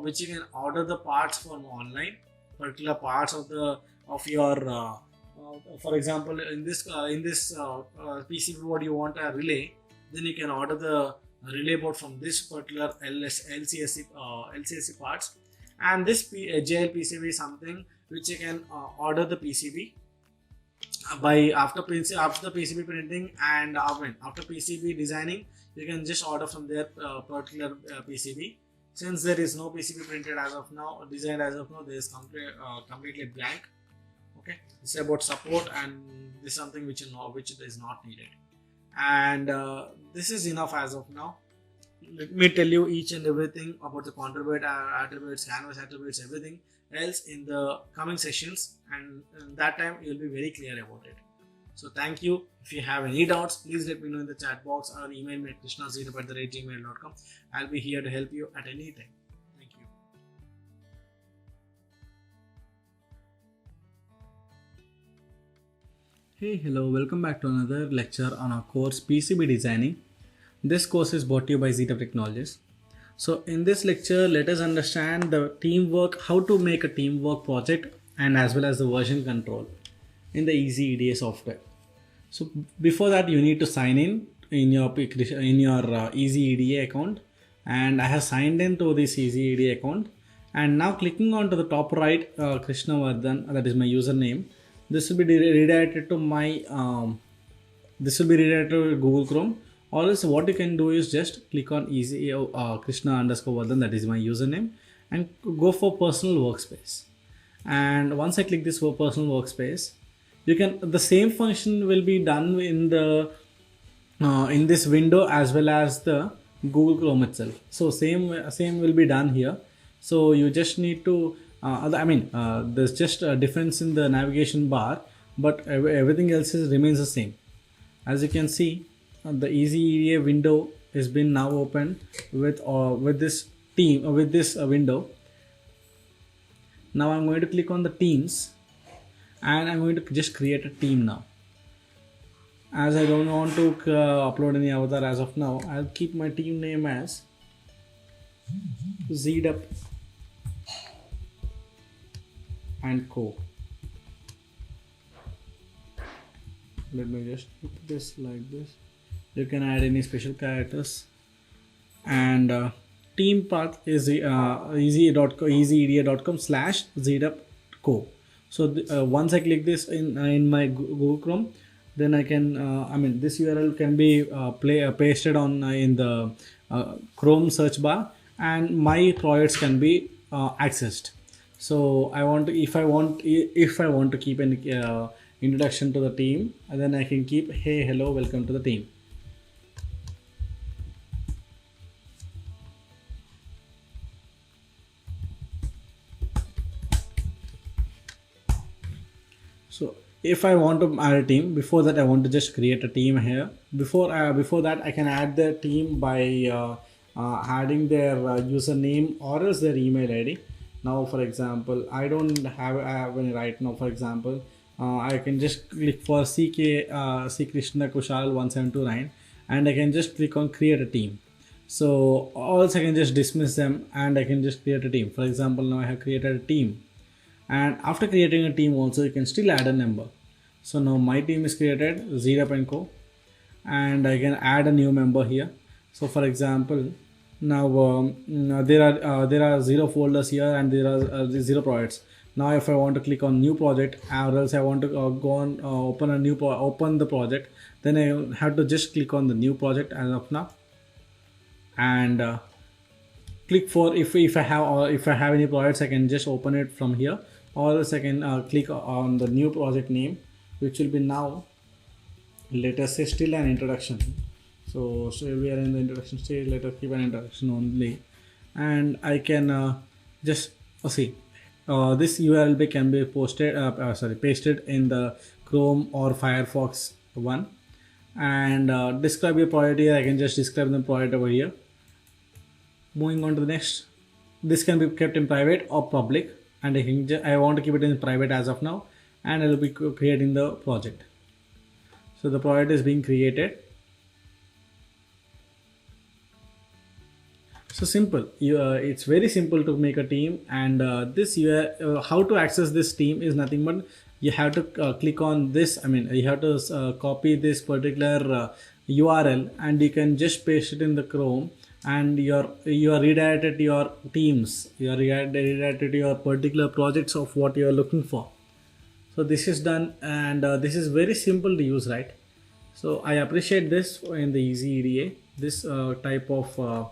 which you can order the parts from online, particular parts of your for example, in this PCB board you want a relay, then you can order the relay board from this particular LCSC parts. And this JL PCB is something which you can order the PCB by after the PCB printing, and after PCB designing, you can just order from their particular PCB. Since there is no PCB printed as of now, designed as of now, there is completely blank. Okay, this is about support, and this is something which is not needed. And this is enough as of now. Let me tell you each and everything about the contribute attributes, canvas attributes, everything else in the coming sessions, and that time you'll be very clear about it. So thank you. If you have any doubts, please let me know in the chat box or email me at krishnazirap@gmail.com. I'll be here to help you at any time. Thank you. Hey, hello, welcome back to another lecture on our course PCB Designing. This course is brought to you by ZTAP Technologies. So in this lecture, let us understand the teamwork, how to make a teamwork project, and as well as the version control in the Easy EDA software. So before that, you need to sign in your Easy EDA account, and I have signed in to this Easy EDA account. And now clicking on to the top right, Krishnavardhan, that is my username. This will be redirected to my Google Chrome. Or else what you can do is just click on Krishna_Vardhan, that is my username, and go for personal workspace. And once I click this for personal workspace, the same function will be done in this window as well as the Google Chrome itself. So same will be done here. So you just need to there's just a difference in the navigation bar, but everything else remains the same. As you can see, the Easy EDA window has been now opened with this window. Now I'm going to click on the teams, and I'm going to just create a team now. As I don't want to upload any avatar as of now, I'll keep my team name as ZDAP and Co. Let me just put this like this. You can add any special characters, and team path is easyeda.com/zdapco. So once I click this in my Google Chrome, then I can this URL can be pasted on in the Chrome search bar, and my projects can be accessed. So if I want to keep an introduction to the team, and then I can keep hey, hello, welcome to the team. So if I want to add a team, before that I want to just create a team here. Before that I can add the team by adding their username or else their email ID. Now for example, I don't have any right now. For example, I can just click for C Krishna Kushal 1729, and I can just click on create a team. So also I can just dismiss them and I can just create a team. For example, now I have created a team, and after creating a team also you can still add a member. So now my team is created, ZDApp and Co, and I can add a new member here. So for example, now there are 0 folders here and there are 0 projects. Now if I want to click on new project, or else I want to go on open the project, then I have to just click on the new project as of now, and click for if I have any projects, I can just open it from here, or else I can click on the new project name, which will be now, let us say, still an introduction. So we are in the introduction stage, let us keep an introduction only, and I can just see this URL can be pasted in the Chrome or Firefox one, and describe your project here. I can just describe the project over here. Moving on to the next, this can be kept in private or public, and I want to keep it in private as of now, and I will be creating the project. So the project is being created. So simple. It's very simple to make a team, and how to access this team is nothing but you have to click on this. You have to copy this particular URL, and you can just paste it in the Chrome, and you are redirected to your teams. You are redirected to your particular projects of what you are looking for. So this is done, and this is very simple to use, right? So I appreciate this in the Easy EDA. This type of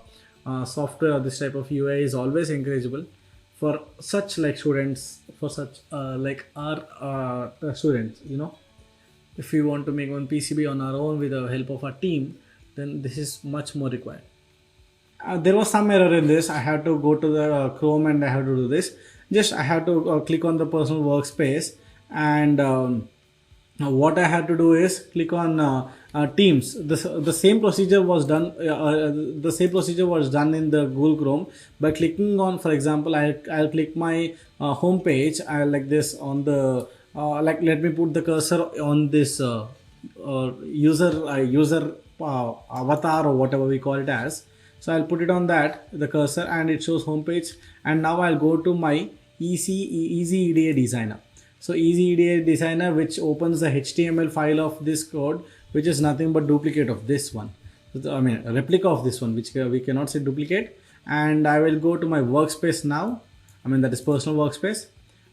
software, this type of UI is always encourageable for such like students, for such like our students. If we want to make one PCB on our own with the help of our team, then this is much more required. There was some error in this. I had to go to the Chrome and I have to do this. Just I have to click on the personal workspace, and what I had to do is click on Teams. The same procedure was done. The same procedure was done in the Google Chrome by clicking on, for example, I'll click my home page. I like this on the let me put the cursor on this user avatar or whatever we call it as. So I'll put it on that, the cursor, and it shows home page. And now I'll go to my Easy EDA Designer. So Easy EDA Designer, which opens the HTML file of this code, which is nothing but duplicate of this one. A replica of this one, which we cannot say duplicate. And I will go to my workspace now. That is personal workspace.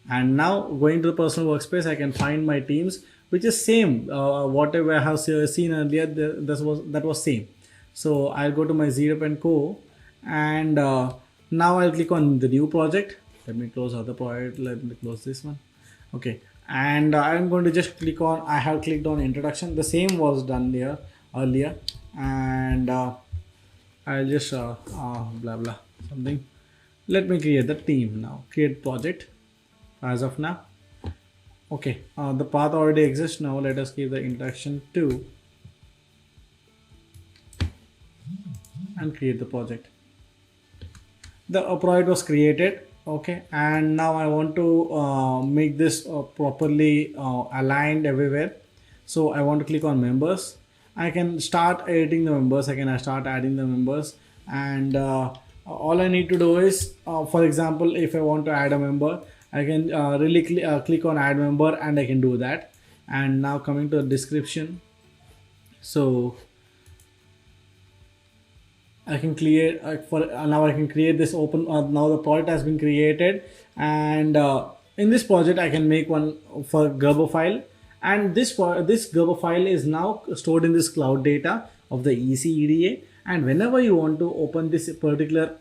And now going to the personal workspace, I can find my teams, which is same. Whatever I have seen earlier, that was same. So I'll go to my ZDApp and Co, and now I'll click on the new project. Let me close other project. Let me close this one. Okay, and I'm going to just click on, I have clicked on introduction. The same was done there earlier, and I'll just blah blah something. Let me create the team now. Create project as of now. Okay, the path already exists. Now let us give the introduction to and create the project. The project was created. Okay, and now I want to make this properly aligned everywhere. So I want to click on members. I can start editing the members. I can start adding the members, and all I need to do is, for example, if I want to add a member, I can click on add member, and I can do that. And now coming to the description, so I can create now I can create this open. Now the project has been created, and in this project I can make one for Gerber file, and this Gerber file is now stored in this cloud data of the Easy EDA. And whenever you want to open this particular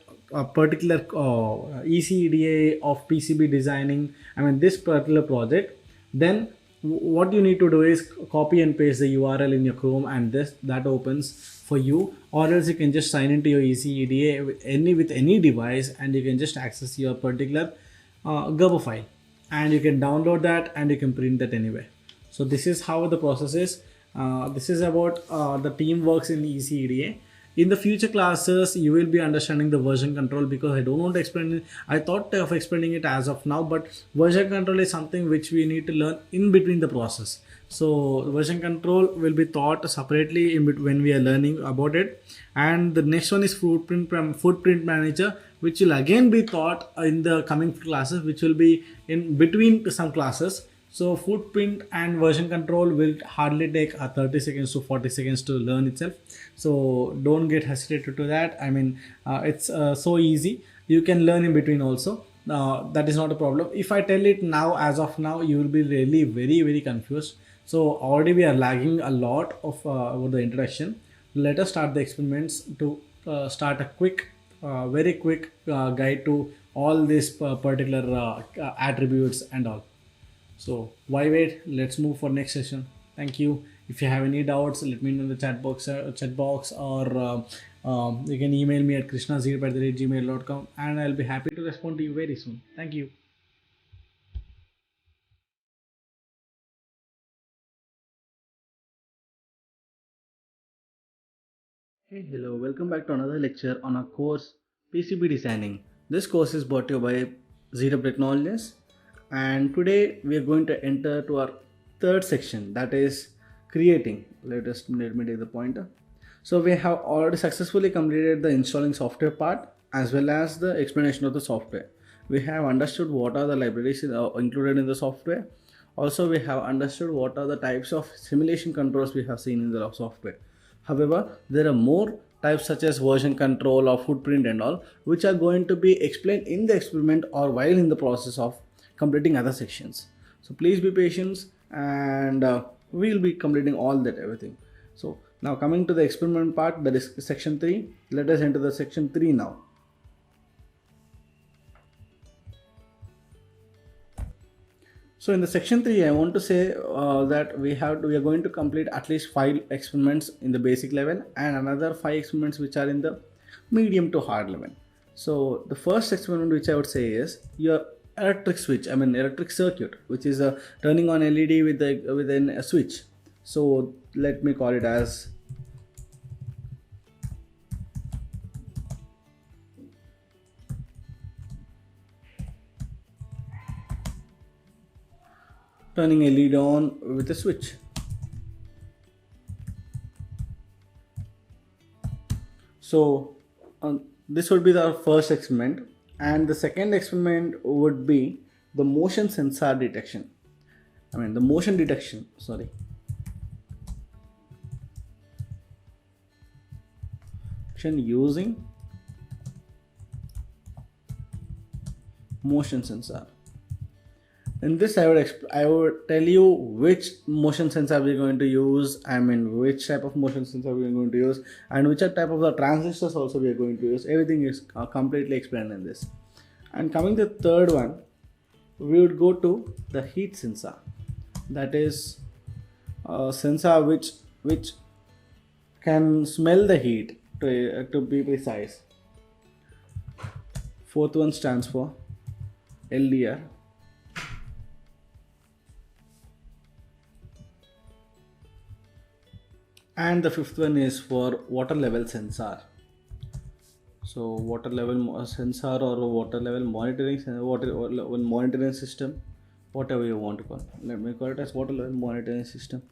Easy EDA of PCB designing, this particular project, then what you need to do is copy and paste the URL in your Chrome, and that opens for you. Or else you can just sign into your Easy EDA with any device, and you can just access your particular Gerber file, and you can download that and you can print that anywhere. So this is how the process is. This is about the team works in Easy EDA. in the future classes you will be understanding the version control, because I don't want to explain it. I thought of explaining it as of now, but version control is something which we need to learn in between the process. So version control will be taught separately when we are learning about it. And the next one is footprint manager, which will again be taught in the coming classes, which will be in between some classes. So footprint and version control will hardly take 30 seconds to 40 seconds to learn itself. So don't get hesitated to that. I mean, it's so easy. You can learn in between also. That is not a problem. If I tell it now, as of now, you will be really very confused. So already we are lagging a lot of about the introduction. Let us start the experiments to start a very quick guide to all these particular attributes and all. So why wait? Let's move for next session. Thank you. If you have any doubts, let me know in the chat box, or you can email me at krishnazir@gmail.com, and I'll be happy to respond to you very soon. Thank you. Hey, hello, welcome back to another lecture on our course PCB Designing. This course is brought to you by ZTAP Technologies, and today we are going to enter to our third section, that is creating. Let me take the pointer. So we have already successfully completed the installing software part as well as the explanation of the software. We have understood what are the libraries included in the software. Also, we have understood what are the types of simulation controls we have seen in the software. However, there are more types such as version control or footprint and all, which are going to be explained in the experiment or while in the process of completing other sections. So please be patient, and we will be completing all that everything. So now coming to the experiment part, that is section 3. Let us enter the section 3 now. So in the section 3, I want to say that we are going to complete at least 5 experiments in the basic level and another 5 experiments which are in the medium to hard level. So the first experiment which I would say is your electric switch, electric circuit, which is turning on LED within a switch. So let me call it as turning a LED on with a switch. So this would be the first experiment, and the second experiment would be the motion sensor detection. The motion detection, using motion sensor. In this, I would tell you which motion sensor we are going to use, which type of motion sensor we are going to use, and which type of the transistors also we are going to use. Everything is completely explained in this. And coming to the third one, we would go to the heat sensor. That is a sensor which can smell the heat, to be precise. Fourth one stands for LDR. And the fifth one is for water level sensor. So water level sensor or water level monitoring system, whatever you want to call it. Let me call it as water level monitoring system.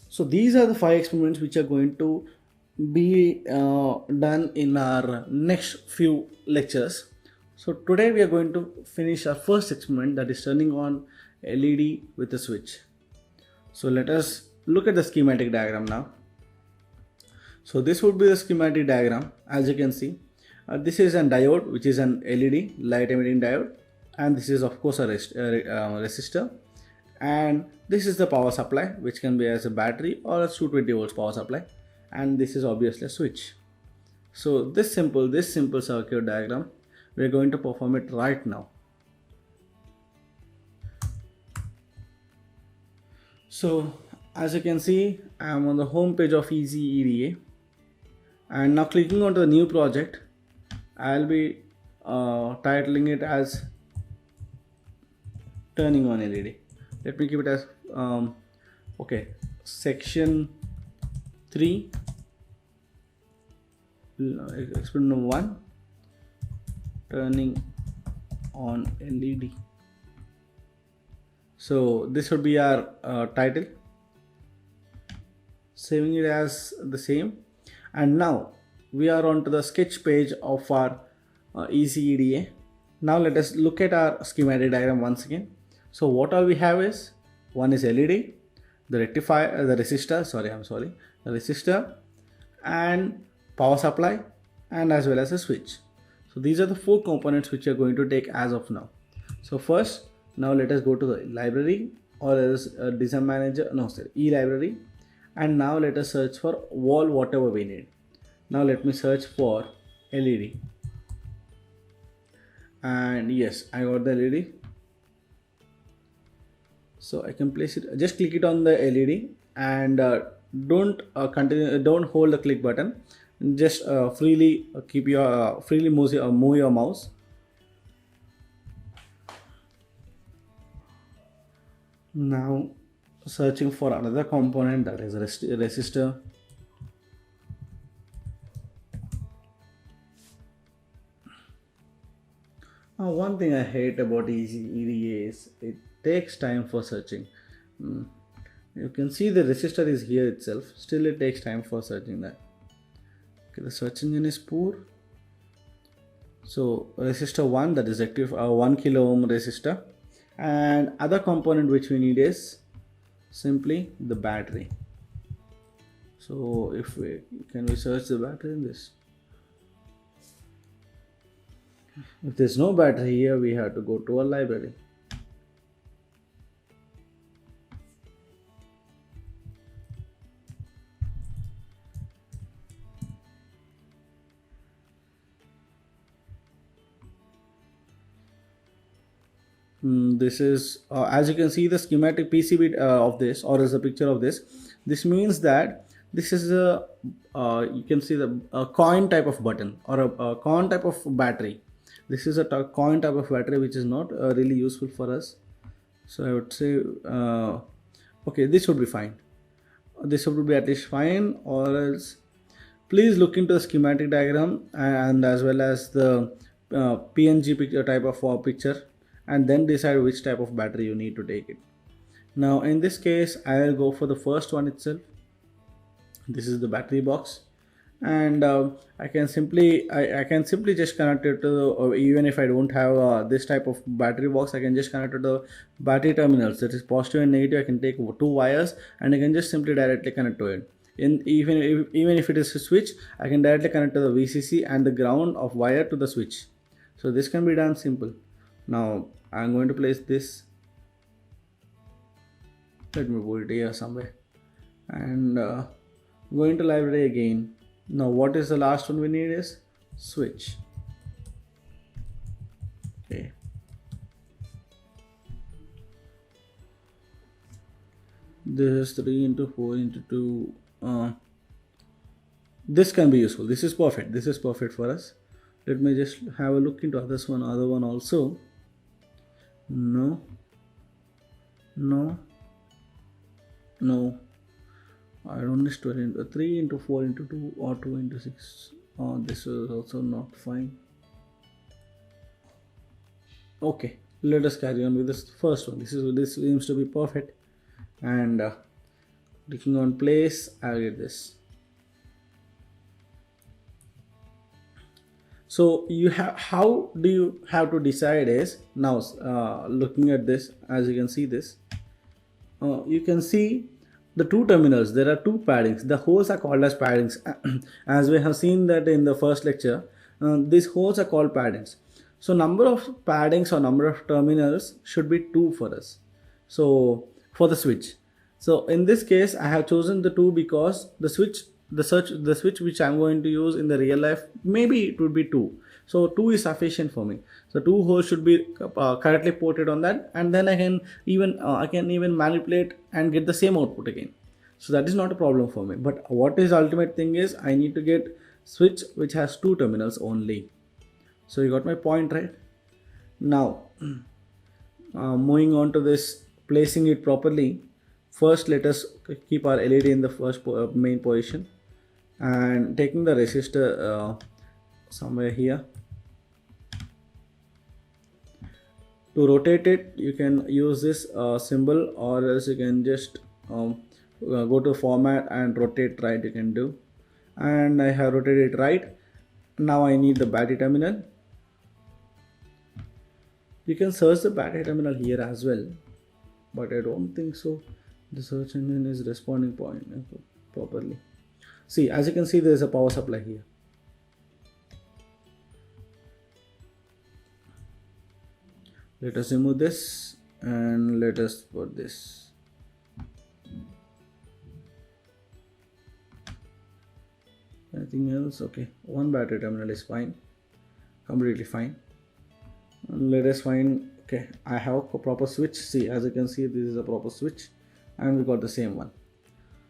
So these are the 5 experiments which are going to be done in our next few lectures. So today we are going to finish our first experiment, that is turning on LED with a switch. So let us look at the schematic diagram now. So this would be the schematic diagram. As you can see, this is a diode, which is an LED, light emitting diode, and this is of course a resistor, and this is the power supply, which can be as a battery or a 220 volts power supply, and this is obviously a switch. So this simple circuit diagram, we are going to perform it right now. So as you can see, I am on the home page of Easy EDA, and now clicking onto the new project, I'll be titling it as turning on LED. Let me keep it as okay, section 3, experiment number 1, turning on LED. So this would be our title, saving it as the same. And now we are on to the sketch page of our ECEDA. Now let us look at our schematic diagram once again. So what all we have is, one is LED, the rectifier, the resistor, the resistor, and power supply, and as well as a switch. So these are the 4 components which we are going to take as of now. So first, now let us go to the library, or as design manager, e-library, and now let us search for wall whatever we need. Now let me search for LED, and yes, I got the LED. So I can place it, just click it on the LED, and don't hold the click button, just freely keep your freely move your mouse. Now searching for another component, that is resistor. One thing I hate about EDA is it takes time for searching. You can see the resistor is here itself, still it takes time for searching that. Okay, the search engine is poor. So resistor 1, that is active 1 kilo ohm resistor, and other component which we need is simply the battery. So if we search the battery in this. If there's no battery here, we have to go to a library. This is as you can see the schematic PCB of this, or as a picture of this. This means that this is a you can see the coin type of button, or a coin type of battery. This is a coin type of battery, which is not really useful for us. So I would say okay, this would be fine. This would be at least fine, or else please look into the schematic diagram and as well as the PNG picture type of picture, and then decide which type of battery you need to take it. Now in this case, I will go for the first one itself. This is the battery box, and I can simply just connect it to even if I don't have this type of battery box, I can just connect it to the battery terminals, that is positive and negative. I can take 2 wires and I can just simply directly connect to it. Even if it is a switch, I can directly connect to the VCC and the ground of wire to the switch. So this can be done simple. Now I'm going to place this, let me put it here somewhere, and going to library again. Now what is the last one we need is switch. Okay, this is 3 into 4 into 2. This can be useful. This is perfect. This is perfect for us. Let me just have a look into other one also. No, I don't need 3 into 4 into 2 or 2 into 6. This is also not fine. Okay, let us carry on with this first one. This seems to be perfect, and clicking on place, I'll get this. So how do you have to decide is, now looking at this, as you can see this, you can see the 2 terminals. There are 2 paddings. The holes are called as paddings. As we have seen that in the first lecture, these holes are called paddings. So number of paddings or number of terminals should be 2 for us. So for the switch. So in this case, I have chosen the 2 because the switch which I'm going to use in the real life, maybe it would be 2. So 2 is sufficient for me. So 2 holes should be correctly ported on that, and then I can even manipulate and get the same output again. So that is not a problem for me. But what is ultimate thing is, I need to get switch which has 2 terminals only. So you got my point, right? Now moving on to this, placing it properly. First, let us keep our LED in the first main position, and taking the resistor somewhere here. To rotate it, you can use this symbol, or else you can just go to format and rotate right. You can do, and I have rotated it right. Now I need the battery terminal. You can search the battery terminal here as well, but I don't think so the search engine is responding properly. See, as you can see, there is a power supply here. Let us remove this and let us put this. Anything else? Okay, one battery terminal is fine, completely fine. Let us find, okay, I have a proper switch. See, as you can see, this is a proper switch, and we got the same one.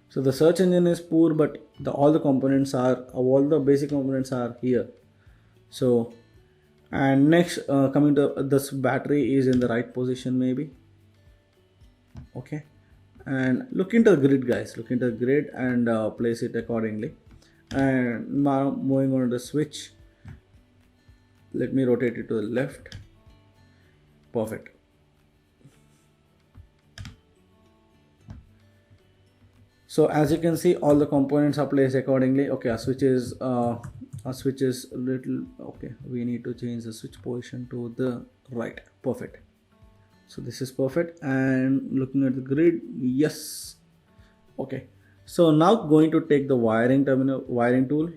So the search engine is poor, but all the components are, all the basic components are here. So, and next, coming to this battery is in the right position maybe. Okay, and look into the grid, guys. Look into the grid and place it accordingly. And now moving on to the switch. Let me rotate it to the left. Perfect. So as you can see, all the components are placed accordingly. Okay, our switch is a little, okay, we need to change the switch position to the right. Perfect. So this is perfect. And looking at the grid, yes. Okay, so now going to take the wiring tool,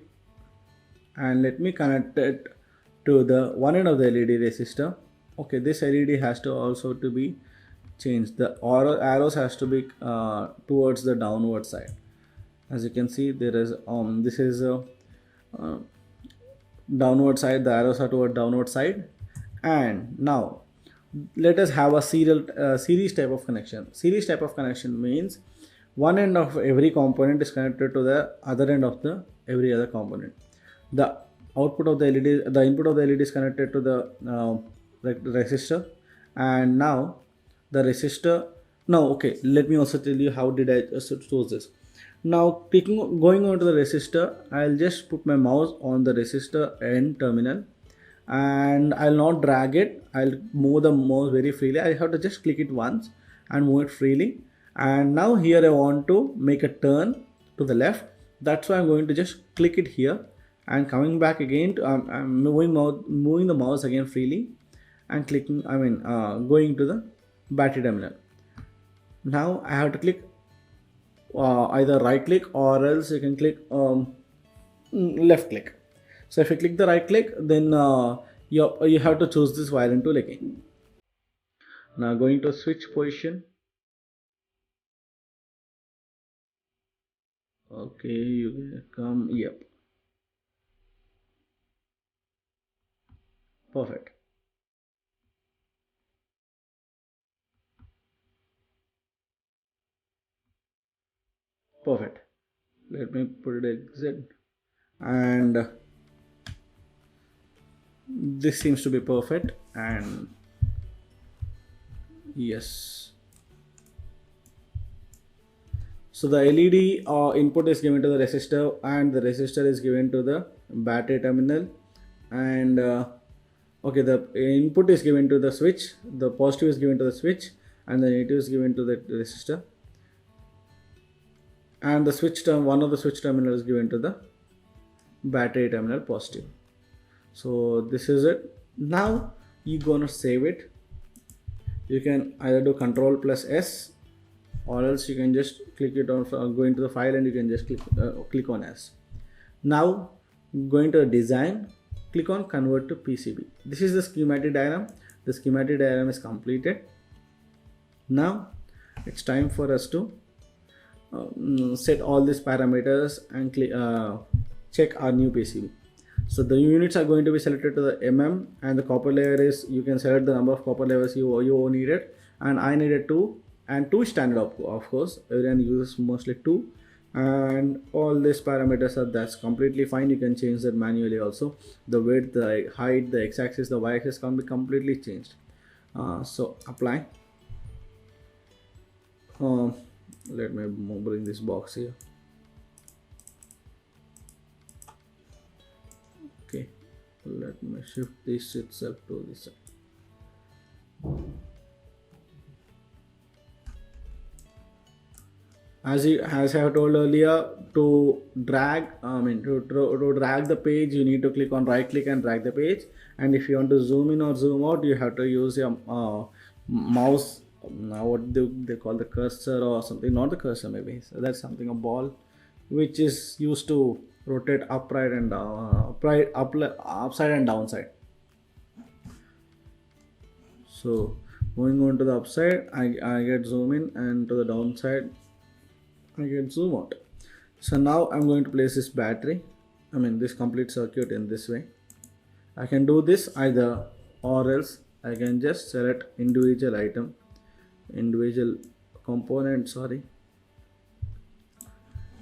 and let me connect it to the one end of the LED resistor. Okay, this LED has to also to be changed. The arrows has to be towards the downward side. As you can see, there is this is a downward side. The arrows are toward downward side. And now let us have a series type of connection. Series type of connection means one end of every component is connected to the other end of the every other component. The output of the LED, the input of the LED is connected to the resistor, and now the resistor. Now, okay, let me also tell you how did I choose this. Now, going on to the resistor, I'll just put my mouse on the resistor end terminal, and I'll not drag it. I'll move the mouse very freely. I have to just click it once and move it freely. And now here I want to make a turn to the left. That's why I'm going to just click it here, and coming back again to I'm moving the mouse again freely and clicking, going to the battery terminal. Now I have to click either right click, or else you can click left click. So if you click the right click, then you have to choose this wiring tool again. Now going to switch position. Okay, you come, yep. Perfect. Perfect. Let me put it exit, and this seems to be perfect. And yes, so the LED input is given to the resistor, and the resistor is given to the battery terminal. And okay, the input is given to the switch, the positive is given to the switch, and the negative is given to the resistor. And the switch one of the switch terminal is given to the battery terminal positive. So this is it. Now you're gonna save it. You can either do Ctrl+S, or else you can just click it on, go into the file, and you can just click on S. Now going to design, click on convert to PCB. This is the schematic diagram. The schematic diagram is completed. Now it's time for us to set all these parameters and check our new PCB. So the units are going to be selected to the mm, and the copper layer is, you can select the number of copper layers you needed, and I needed 2, and 2 is standard of course. Everyone uses mostly 2, and all these parameters that's completely fine. You can change that manually also. The width, the height, the x-axis, the y-axis can be completely changed. So apply. let me bring this box here. Okay, let me shift this itself to this side. As I have told earlier, to drag, to drag the page, you need to click on right click and drag the page. And if you want to zoom in or zoom out, you have to use your mouse. What do they call the cursor or something? Not the cursor, maybe. So that's something, a ball, which is used to rotate upright and upside and downside. So moving on to the upside, I get zoom in, and to the downside I get zoom out. So now I'm going to place this battery, this complete circuit in this way. I can do this either, or else I can just select individual component,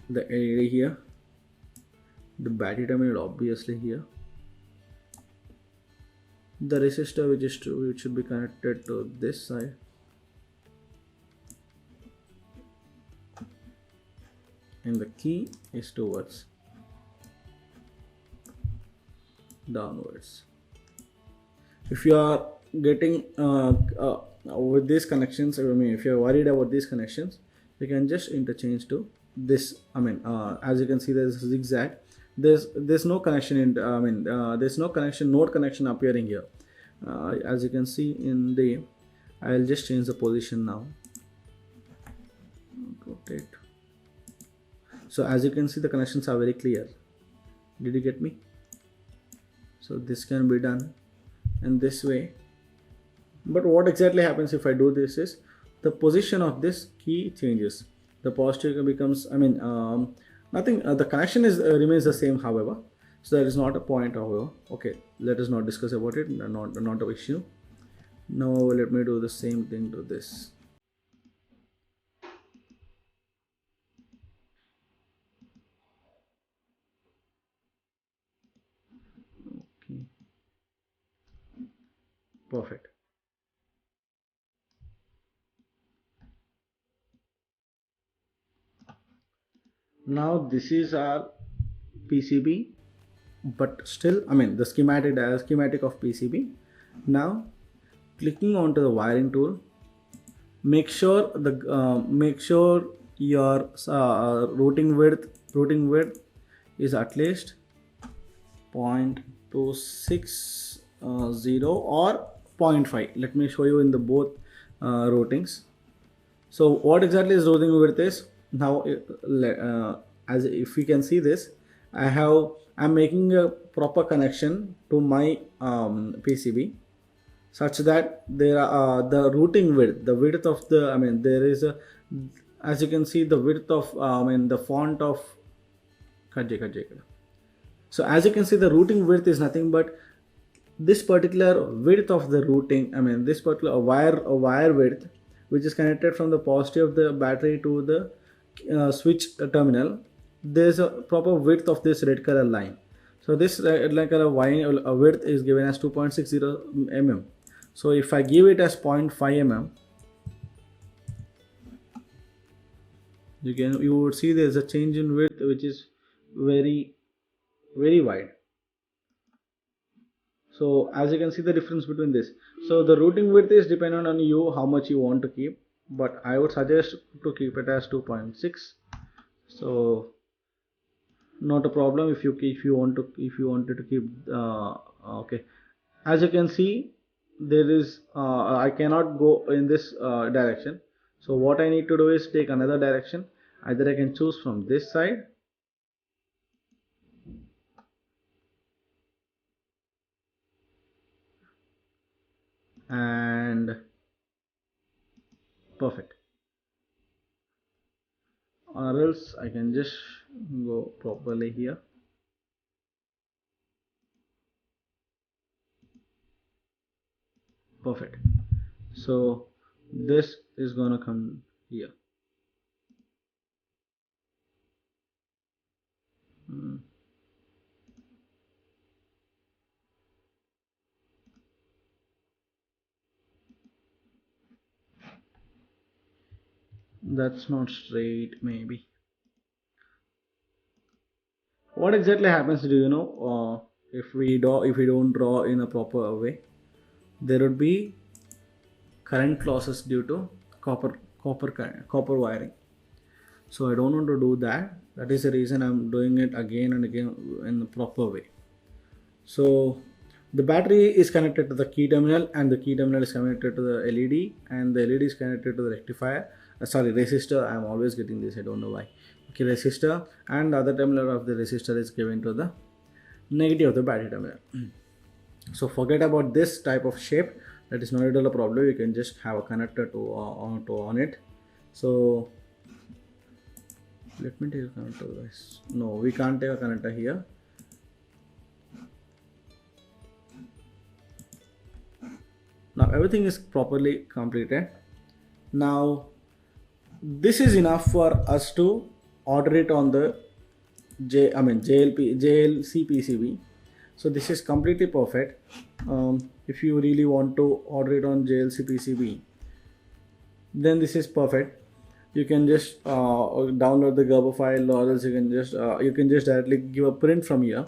the LED here, the battery terminal obviously here, the resistor which should be connected to this side, and the key is towards downwards. If you are getting with these connections, if you are worried about these connections, you can just interchange to this. As you can see, there is a zigzag. There's no connection in there's no connection, node connection appearing here. As you can see in the, I'll just change the position now. Rotate. So as you can see, the connections are very clear. Did you get me? So this can be done in this way. But what exactly happens if I do this is, the position of this key changes. The positive becomes, nothing, the connection is remains the same, however. So there is not a point, however. Okay, let us not discuss about it, not an issue. Now let me do the same thing to this. Okay. Perfect. Now this is our PCB, but still, the schematic of PCB. Now clicking onto the wiring tool, make sure your routing width is at least 0.260 or 0.5. Let me show you in the both routings. So what exactly is routing width is, now as if you can see this, I'm making a proper connection to my PCB, such that there are the routing width, the width of the, there is a, as you can see, the width of the font of so as you can see, the routing width is nothing but this particular width of the routing, this particular wire width, which is connected from the positive of the battery to the switch terminal. There's a proper width of this red color line. So this red color width is given as 2.60 mm. So if I give it as 0.5 mm, you would see there's a change in width which is very wide. So as you can see the difference between this. So the routing width is dependent on you, how much you want to keep, but I would suggest to keep it as 2.6. So not a problem if you wanted to keep okay. As you can see, there is I cannot go in this direction. So what I need to do is take another direction. Either I can choose from this side, and perfect, or else I can just go properly here. Perfect. So this is gonna come here. That's not straight, maybe. What exactly happens, do you know? If we don't draw in a proper way, there would be current losses due to copper wiring. So I don't want to do that. That is the reason I'm doing it again and again in the proper way. So the battery is connected to the key terminal, and the key terminal is connected to the LED, and the LED is connected to the rectifier. Sorry, resistor. I'm always getting this. I don't know why. Okay, resistor, and the other terminal of the resistor is given to the negative of the battery terminal. So forget about this type of shape. That is not at all a problem. You can just have a connector on it. So let me take a connector, guys. No, we can't take a connector here. Now everything is properly completed. Now this is enough for us to order it on the JLC PCB. So this is completely perfect. If you really want to order it on JLC PCB, then this is perfect. You can just download the Gerber file, or else you can just directly give a print from here.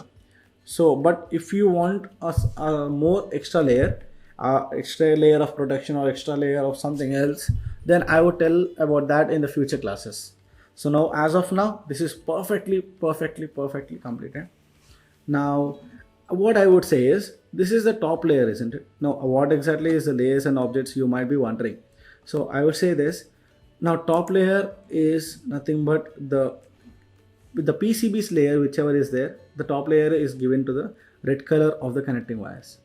So, but if you want a more extra layer of protection, or extra layer of something else, then I would tell about that in the future classes. So now, as of now, this is perfectly completed. Now what I would say is, this is the top layer, isn't it? Now what exactly is the layers and objects, you might be wondering. So I would say this. Now top layer is nothing but the PCB's layer, whichever is there. The top layer is given to the red color of the connecting wires.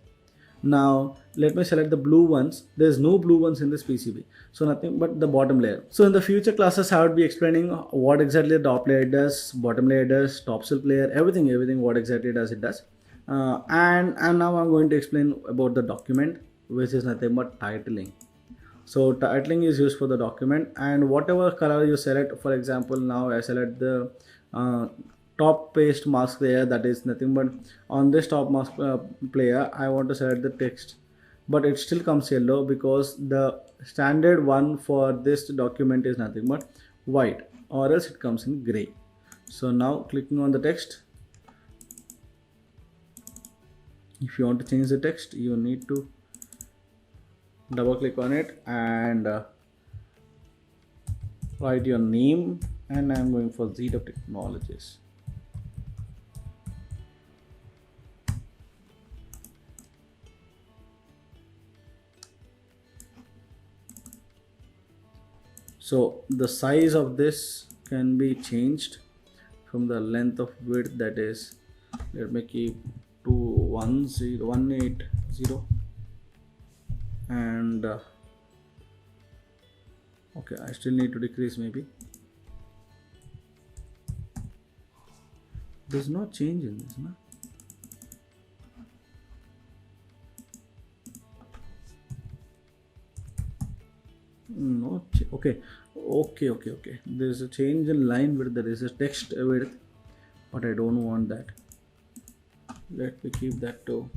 Now let me select the blue ones. There's no blue ones in this PCB, so nothing but the bottom layer. So in the future classes, I would be explaining what exactly the top layer does, bottom layer does, top silk layer, everything what exactly does it does. And now I'm going to explain about the document, which is nothing but titling. So titling is used for the document, and whatever color you select. For example, now I select the top paste mask layer. That is nothing but on this top mask player, I want to select the text, but it still comes yellow because the standard one for this document is nothing but white, or else it comes in gray. So now clicking on the text, if you want to change the text, you need to double click on it and write your name, and I'm going for Zeta Technologies. So the size of this can be changed from the length of width, that is, let me keep to 180, and okay, I still need to decrease maybe. There's no change in this, no? No, okay. There's a change in line width, there is a text width, but I don't want that. Let me keep that to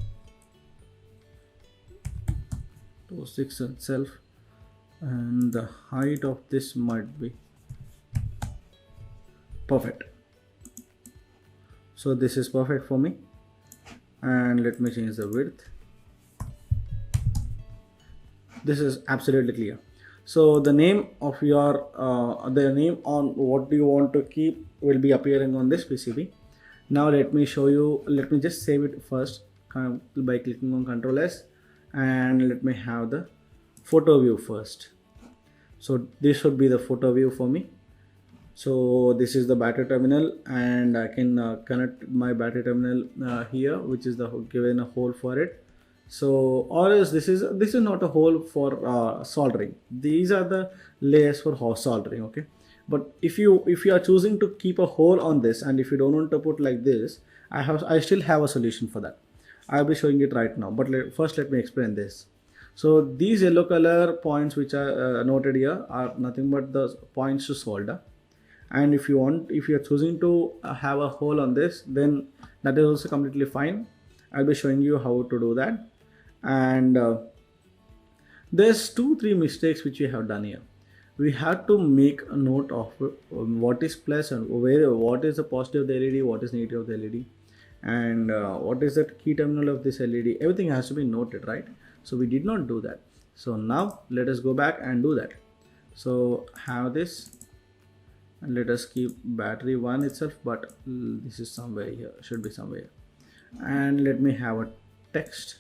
6 itself, and the height of this might be perfect. So this is perfect for me, and let me change the width. This is absolutely clear. So the name of your the name on what do you want to keep will be appearing on this PCB. Now let me show you. Let me just save it first by clicking on Ctrl S, and let me have the photo view first. So this should be the photo view for me. So this is the battery terminal, and I can connect my battery terminal here, which is the given a hole for it. So, or else this is not a hole for soldering. These are the layers for soldering. Okay, but if you are choosing to keep a hole on this, and if you don't want to put like this, I still have a solution for that. I'll be showing it right now, but first let me explain this. So these yellow color points which are noted here are nothing but the points to solder. And if you are choosing to have a hole on this, then that is also completely fine. I'll be showing you how to do that. And there's 2-3 mistakes which we have done here. we have to make a note of what is plus and where what is the positive of the LED, what is negative of the LED, and what is that key terminal of this LED. Everything has to be noted, right? So we did not do that. So now let us go back and do that. So have this, and let us keep battery 1 itself, but this is somewhere here, should be somewhere. And let me have a text.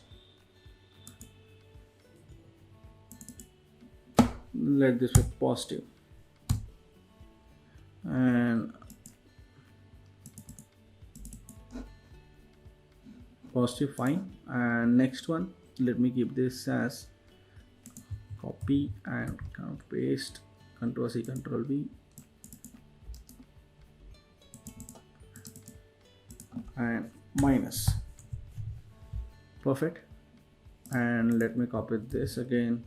Let this be positive, and positive, fine. And next one, let me keep this as copy and paste, Control C, Control V, and minus. Perfect. And let me copy this again.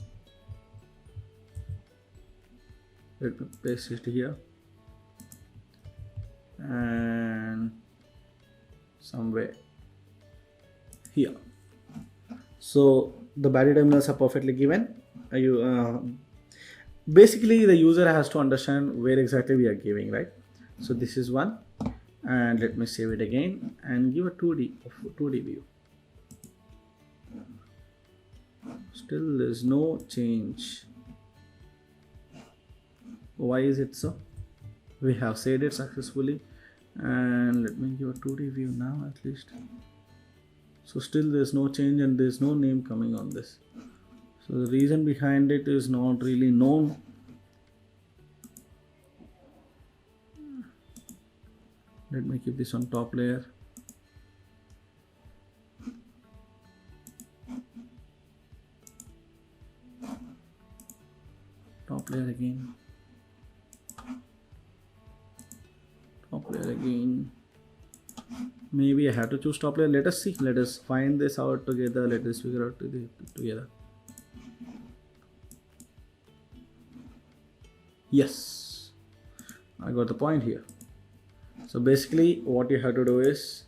Let me paste it here, and somewhere here. So the battery terminals are perfectly given. Basically the user has to understand where exactly we are giving, right? So this is one, and let me save it again and give a 2D view. Still there's no change. Why is it so? We have saved it successfully, and let me give a 2D view now at least. So still there's no change and there's no name coming on this. So the reason behind it is not really known. Let me keep this on top layer. Top layer again. Top layer again. Maybe I have to choose top layer. Let us see. Let us find this out together. Let us figure out together. Yes, I got the point here. So basically what you have to do is,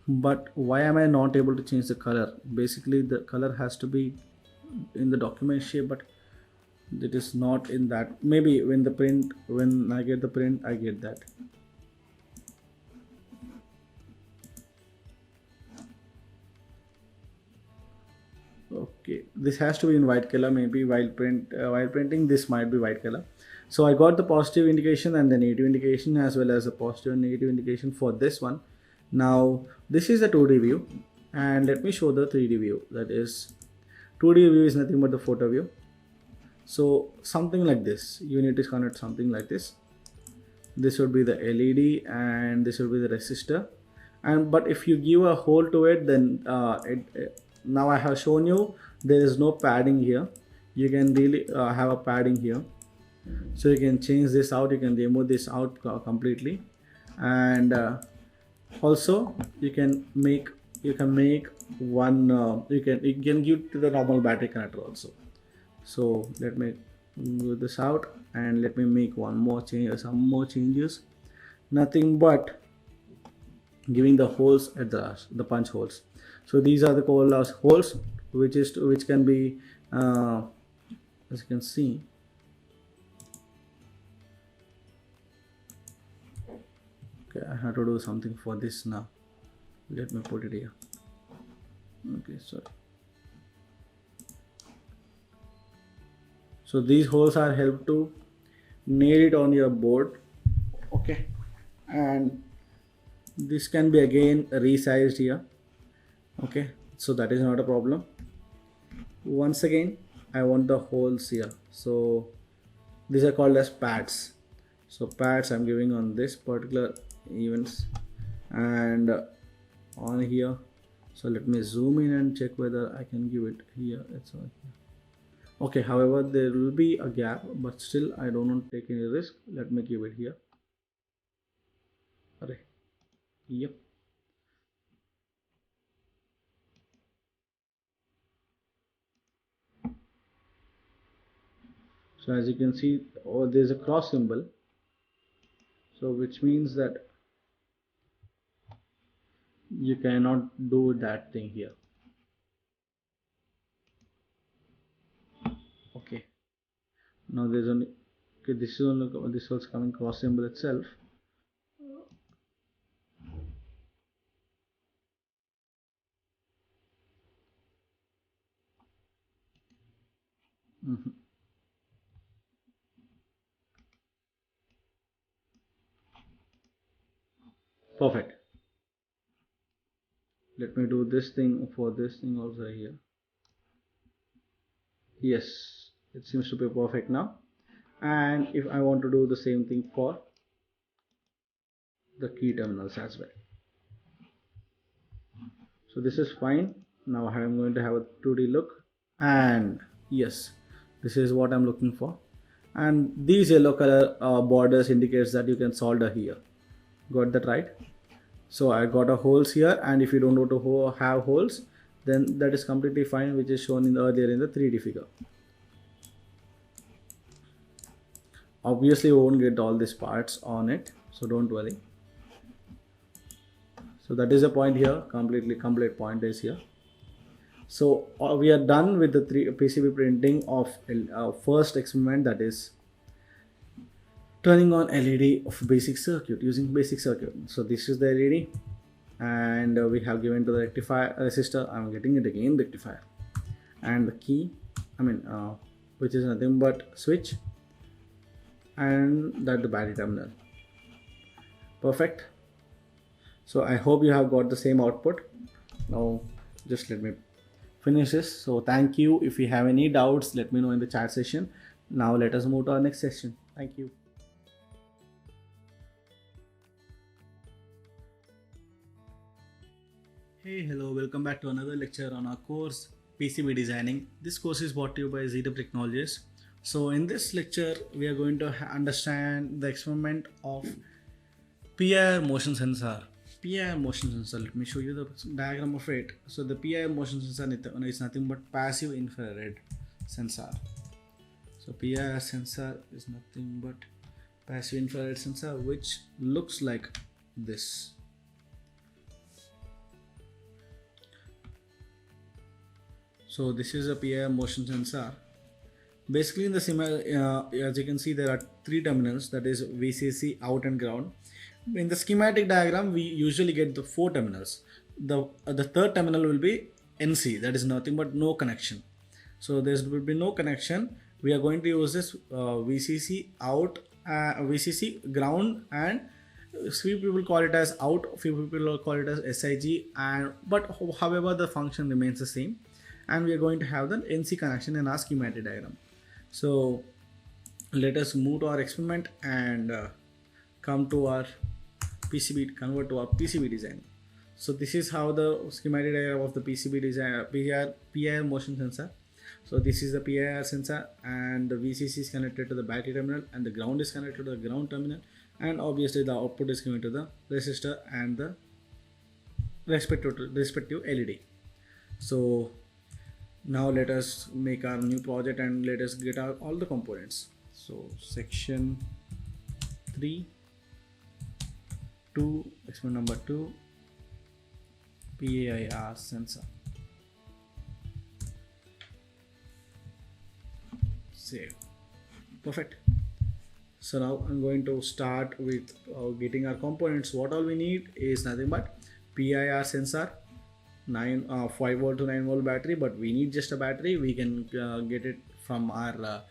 but why am I not able to change the color? Basically the color has to be in the document shape, but it is not in that. Maybe when I get the print, I get that. Okay, this has to be in white color. Maybe while printing this might be white color. So I got the positive indication and the negative indication, as well as the positive and negative indication for this one. Now this is the 2D view, and let me show the 3D view. That is, 2D view is nothing but the photo view. So something like this, you need to connect something like this. This would be the LED and this would be the resistor. But if you give a hole to it, then now I have shown you there is no padding here. You can really have a padding here. So you can change this out, you can remove this out completely, and also you can make one you can give to the normal battery connector also. So let me move this out and let me make one more change, some more changes. Nothing but giving the holes at the punch holes. So these are the holes which can be as you can see. Okay, I have to do something for this now. Let me put it here. Okay, sorry. So these holes are helped to nail it on your board. Okay, and this can be again resized here. Okay, so that is not a problem. Once again, I want the holes here. So these are called as pads. So pads I'm giving on this particular events and on here. So let me zoom in and check whether I can give it here. It's all here. Okay, however there will be a gap, but still I don't want to take any risk. Let me give it here. Okay. Yep. So as you can see, there is a cross symbol, so which means that you cannot do that thing here. Okay, now there's only, okay, this is only, this was coming cross symbol itself. Mhm. Perfect. Let me do this thing for this thing also here. Yes, it seems to be perfect now. And if I want to do the same thing for the key terminals as well. So this is fine. Now I am going to have a 2D look, and yes, this is what I'm looking for. And these yellow color borders indicates that you can solder here. Got that right? So I got a holes here, and if you don't want to have holes, then that is completely fine, which is shown in earlier in the 3D figure. Obviously we won't get all these parts on it, so don't worry. So that is the point here, complete point is here. So we are done with the PCB printing of first experiment, that is turning on LED of basic circuit using basic circuit. So this is the LED, and we have given to the rectifier resistor. I'm getting it again, rectifier, and the key, which is nothing but switch, and that the battery terminal. Perfect. So I hope you have got the same output. Now just let me finish this. So thank you. If you have any doubts, let me know in the chat session. Now let us move to our next session. Thank you. Hey, hello, welcome back to another lecture on our course PCB designing. This course is brought to you by ZTAP Technologies. So in this lecture we are going to understand the experiment of PIR motion sensor. PIR motion sensor, let me show you the diagram of it. So the PIR motion sensor is nothing but passive infrared sensor. So PIR sensor is nothing but passive infrared sensor, which looks like this. So this is a PIR motion sensor. Basically in the as you can see, there are 3 terminals, that is VCC, out and ground. In the schematic diagram we usually get the 4 terminals. The third terminal will be NC, that is nothing but no connection. So there will be no connection. We are going to use this VCC out, VCC ground, and few people call it as out, few people call it as SIG, and but however the function remains the same. And we are going to have the NC connection in our schematic diagram. So let us move to our experiment and come to our PCB, convert to our PCB design. So this is how the schematic diagram of the PCB design, PIR motion sensor. So this is the PIR sensor, and the VCC is connected to the battery terminal, and the ground is connected to the ground terminal, and obviously the output is coming to the resistor and the respective LED. So now let us make our new project and let us get out all the components. So section 3, 2, experiment number 2, PIR sensor. Save. Perfect. So now I'm going to start with getting our components. What all we need is nothing but PIR sensor, 5 volt to 9 volt battery, but we need just a battery. We can get it from our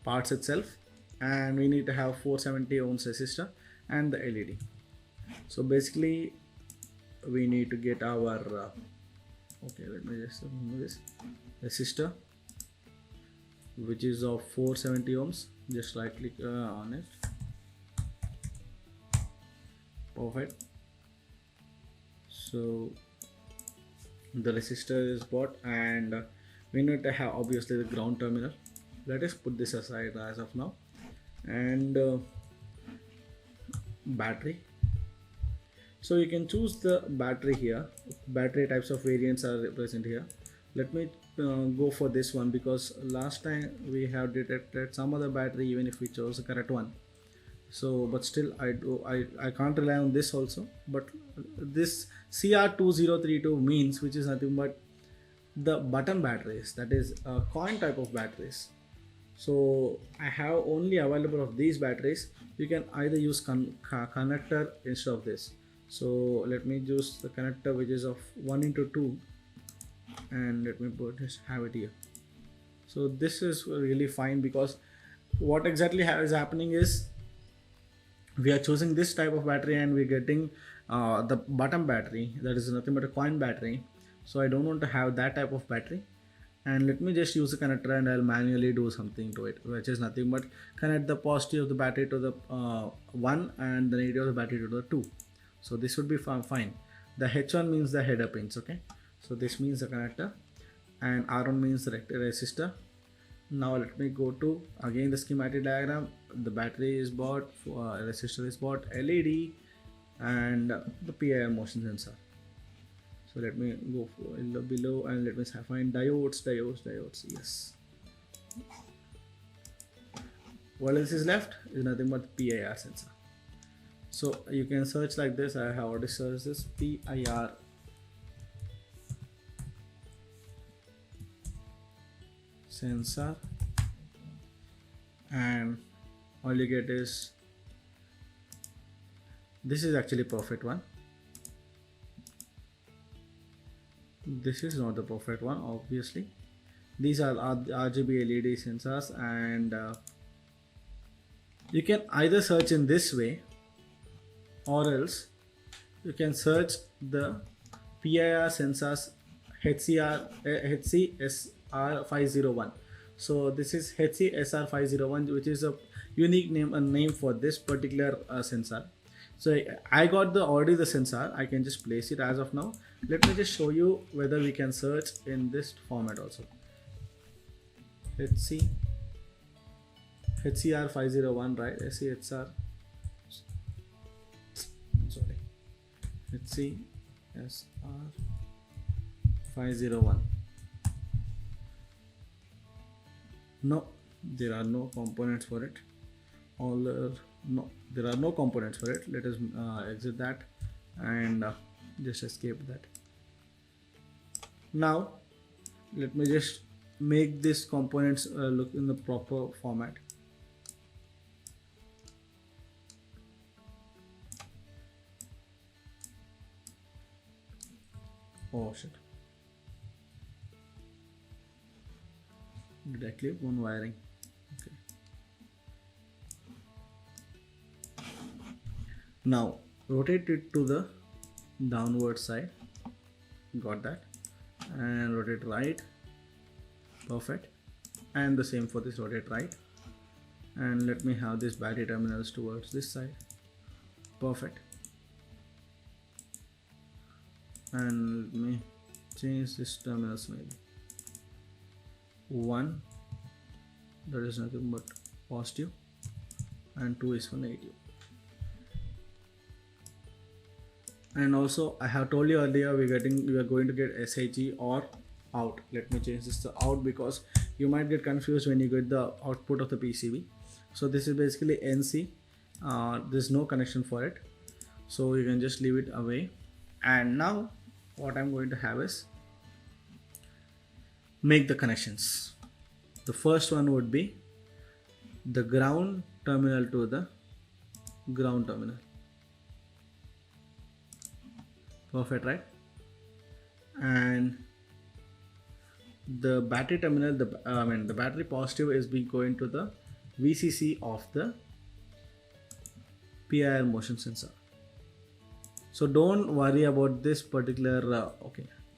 parts itself, and we need to have 470 ohms resistor and the LED. So basically we need to get our okay, let me just remove this resistor, which is of 470 ohms. Just right click on it. Perfect. So the resistor is bought, and we need to have obviously the ground terminal. Let us put this aside as of now. And battery. So you can choose the battery here. Battery types of variants are present here. Let me go for this one, because last time we have detected some other battery even if we chose the correct one. So but still I can't rely on this also, but this CR2032 means, which is nothing but the button batteries, that is a coin type of batteries. So I have only available of these batteries. You can either use connector instead of this. So let me use the connector which is of 1x2, and let me just have it here. So this is really fine, because what exactly is happening is we are choosing this type of battery and we're getting the button battery, that is nothing but a coin battery. So I don't want to have that type of battery. And let me just use the connector and I'll manually do something to it, which is nothing but connect the positive of the battery to the 1 and the negative of the battery to the 2. So this would be fine. The H1 means the header pins, okay? So this means the connector, and R1 means the resistor. Now let me go to again the schematic diagram. The battery is bought, resistor is bought, LED, and the PIR motion sensor. So let me go below and let me find diodes. Yes. What else is left is nothing but PIR sensor. So you can search like this. I have already searched this PIR sensor, and all you get is this is actually perfect one. This is not the perfect one, obviously. These are RGB LED sensors, and you can either search in this way, or else you can search the PIR sensors HCSR501. So this is HCSR501, which is a unique name for this particular sensor. So I got already the sensor. I can just place it as of now. Let me just show you whether we can search in this format also. HCR501, right? HCSR. Sorry. HCSR501. No, there are no components for it. No, there are no components for it. Let us exit that and just escape that. Now let me just make these components look in the proper format. Oh shit, did I clip one wiring? Okay. Now rotate it to the downward side. Got that. And rotate right. Perfect. And the same for this, rotate right. And let me have this battery terminals towards this side. Perfect. And let me change this terminals maybe. 1, that is nothing but positive, and 2 is for negative. And also I have told you earlier we are going to get SHE or out. Let me change this to out, because you might get confused when you get the output of the PCB. So this is basically NC. There's no connection for it, so you can just leave it away. And now what I'm going to have is make the connections. The first one would be the ground terminal to the ground terminal. Perfect, right? And the battery terminal, the battery positive is going to the VCC of the PIR motion sensor. So don't worry about this particular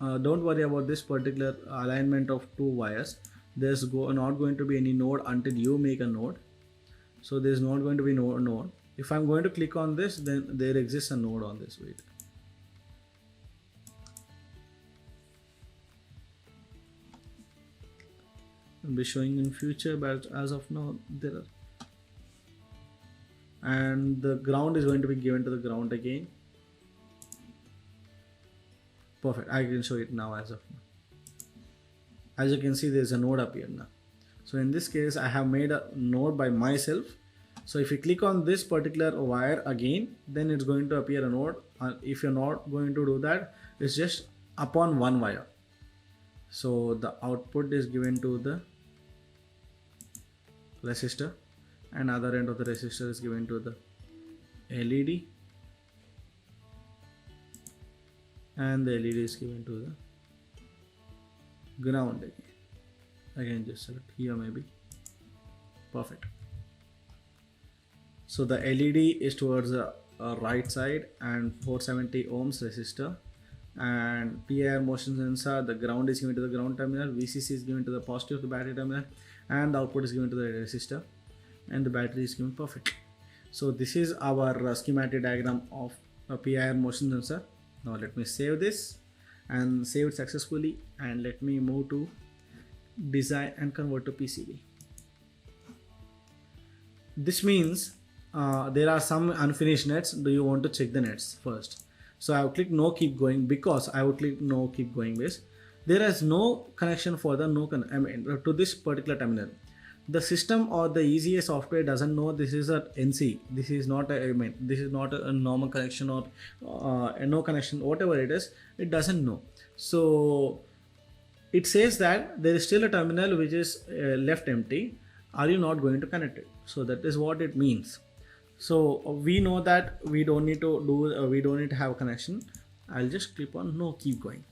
don't worry about this particular alignment of two wires. There's not going to be any node until you make a node. So there's not going to be no node. If I'm going to click on this, then there exists a node on this. Wait. I'll be showing in future, but as of now there are. And the ground is going to be given to the ground again. Perfect. I can show it now as of now. As you can see, there's a node up here now. So in this case, I have made a node by myself, So if you click on this particular wire again, then it's going to appear a node. If you're not going to do that, it's just upon one wire. So the output is given to the resistor, and other end of the resistor is given to the LED, and the LED is given to the ground again just select here, maybe. Perfect. So the LED is towards the right side and 470 ohms resistor, and PIR motion sensor, the ground is given to the ground terminal, VCC is given to the positive of the battery terminal, and the output is given to the resistor, and the battery is given. Perfect. So this is our schematic diagram of a PIR motion sensor. Now let me save this and save it successfully, and let me move to design and convert to PCB. This means there are some unfinished nets. Do you want to check the nets first? So I will click no keep going, because I would click no keep going base. There is no connection for the to this particular terminal. The system or the EZA software doesn't know this is a NC. This is not this is not a normal connection or a no connection, whatever it is. It doesn't know. So it says that there is still a terminal which is left empty. Are you not going to connect it? So that is what it means. So we know that we don't need to do, we don't need to have a connection. I'll just click on no keep going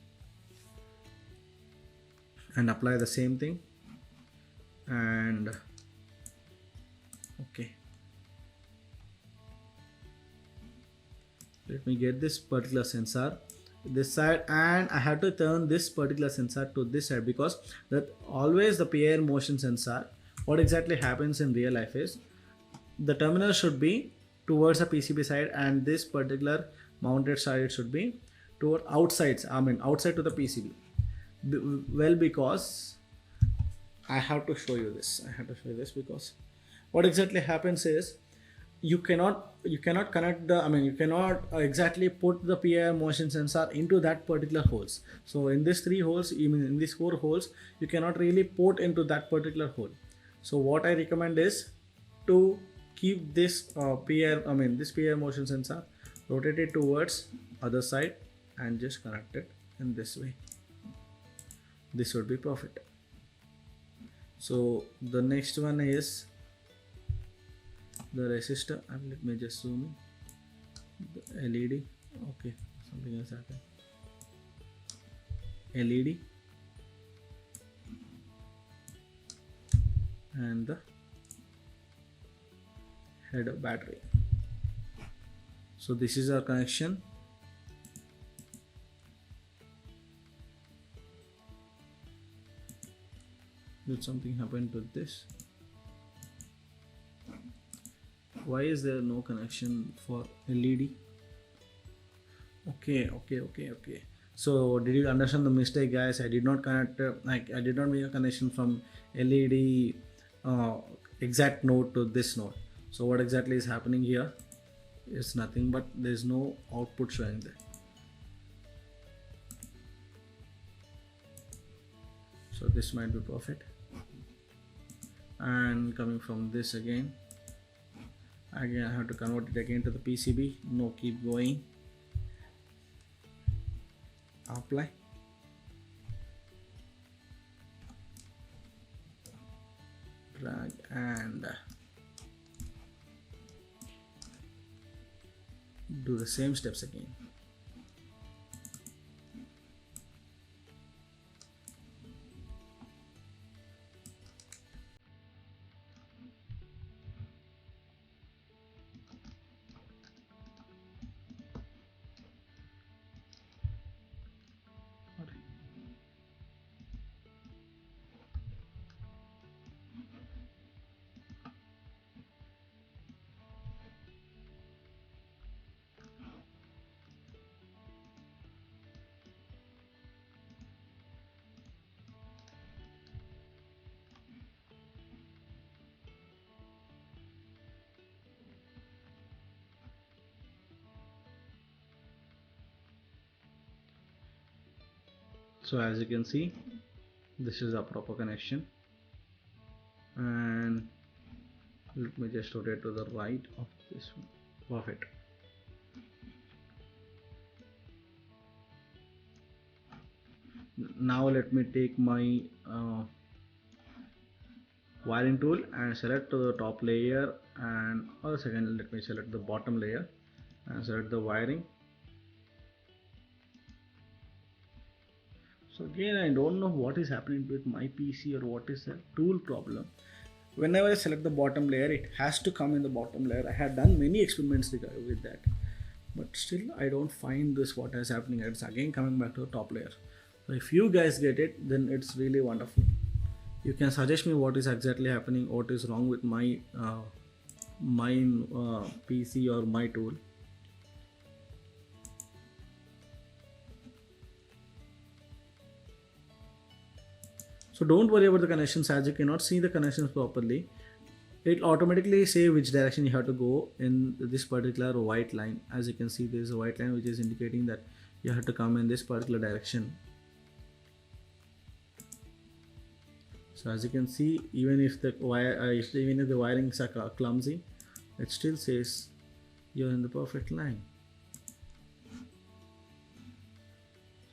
and apply the same thing, and okay, let me get this particular sensor this side, and I have to turn this particular sensor to this side, because that always the PIR motion sensor, what exactly happens in real life is the terminal should be towards the PCB side, and this particular mounted side should be toward outside to the PCB. Well, because I have to show you this, because what exactly happens is you cannot connect the, you cannot exactly put the PIR motion sensor into that particular holes. So in these 3 holes, even in these 4 holes, you cannot really put into that particular hole. So what I recommend is to keep this this PIR motion sensor, rotate it towards other side, and just connect it in this way. This would be perfect. So the next one is the resistor, and let me just zoom in the LED. Okay, something else happened. LED and the head of battery. So this is our connection. Did something happen to this? Why is there no connection for LED? Okay. So did you understand the mistake, guys? I did not connect, I did not make a connection from LED exact node to this node. So what exactly is happening here is nothing but there is no output showing there. So this might be perfect. And coming from this again I have to convert it again to the PCB. No keep going. Apply. Drag and do the same steps again. So as you can see, this is a proper connection, and Let me just rotate to the right of this one. Perfect. Now let me take my wiring tool and select the top layer, and or second let me select the bottom layer and select the wiring. So again, I don't know what is happening with my PC or what is the tool problem. Whenever I select the bottom layer, it has to come in the bottom layer. I had done many experiments with that, but still I don't find this what is happening. It's again coming back to the top layer. So if you guys get it, then it's really wonderful. You can suggest me what is exactly happening, what is wrong with my PC or my tool. So don't worry about the connections, as you cannot see the connections properly. It automatically say which direction you have to go in this particular white line. As you can see, there is a white line which is indicating that you have to come in this particular direction. So as you can see, even if the wirings are clumsy, it still says you're in the perfect line.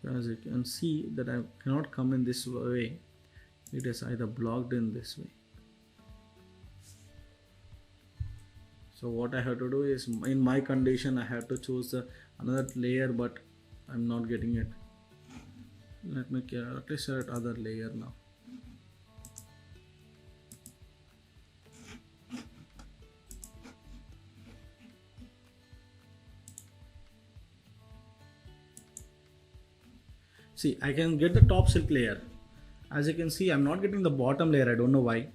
So as you can see that I cannot come in this way, it is either blocked in this way. So what I have to do is, in my condition, I have to choose another layer, but I'm not getting it. Let me at least select other layer now. See, I can get the top silk layer. As you can see, I'm not getting the bottom layer. I don't know why.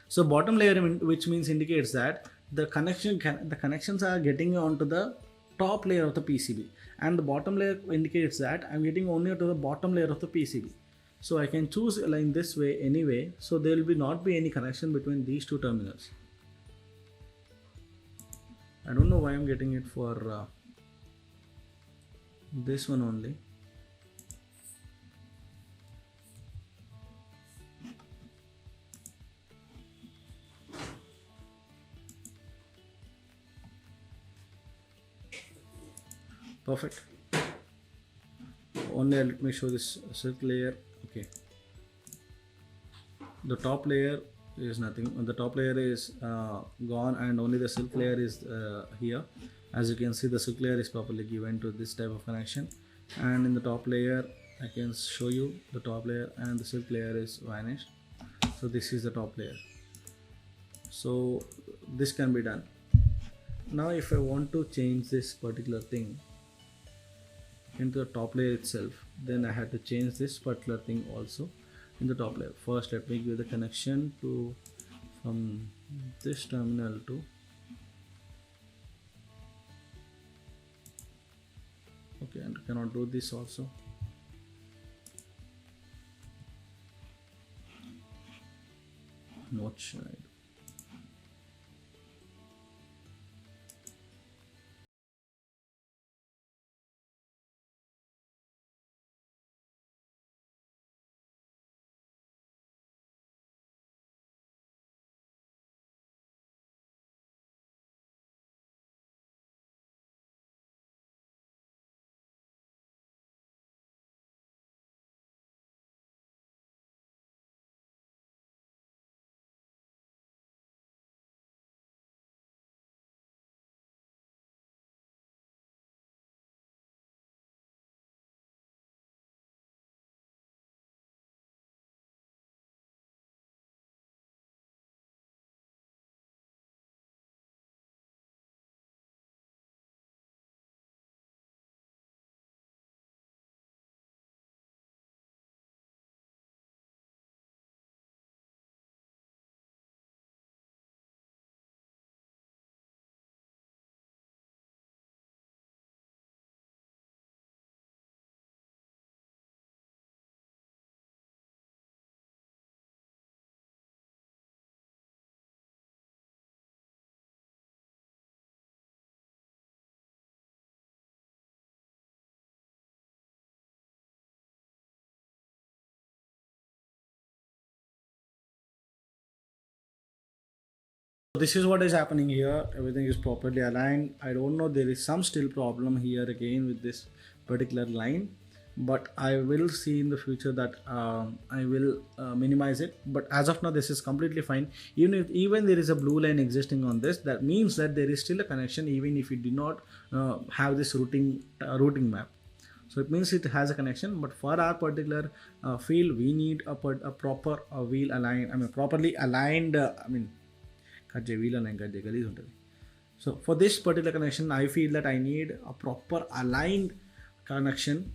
So bottom layer, which means indicates that the connections are getting onto the top layer of the PCB, and the bottom layer indicates that I'm getting only to the bottom layer of the PCB. So I can choose in this way anyway. So there will not be any connection between these two terminals. I don't know why I'm getting it for this one only. Perfect. Only let me show this silk layer. Okay, the top layer is nothing. The top layer is gone, and only the silk layer is here. As you can see, the silk layer is properly given to this type of connection, and in the top layer I can show you the top layer, and the silk layer is vanished. So this is the top layer. So this can be done. Now if I want to change this particular thing into the top layer itself, then I had to change this particular thing also in the top layer. First let me give the connection to from this terminal to okay, and cannot do this also. Not sure. This is what is happening here. Everything is properly aligned. I don't know, there is some still problem here again with this particular line, but I will see in the future that I will minimize it. But as of now, this is completely fine. Even there is a blue line existing on this, that means that there is still a connection even if you do not have this routing map. So it means it has a connection, but for our particular field, we need a proper wheel aligned. I mean, properly aligned. So for this particular connection, I feel that I need a proper aligned connection.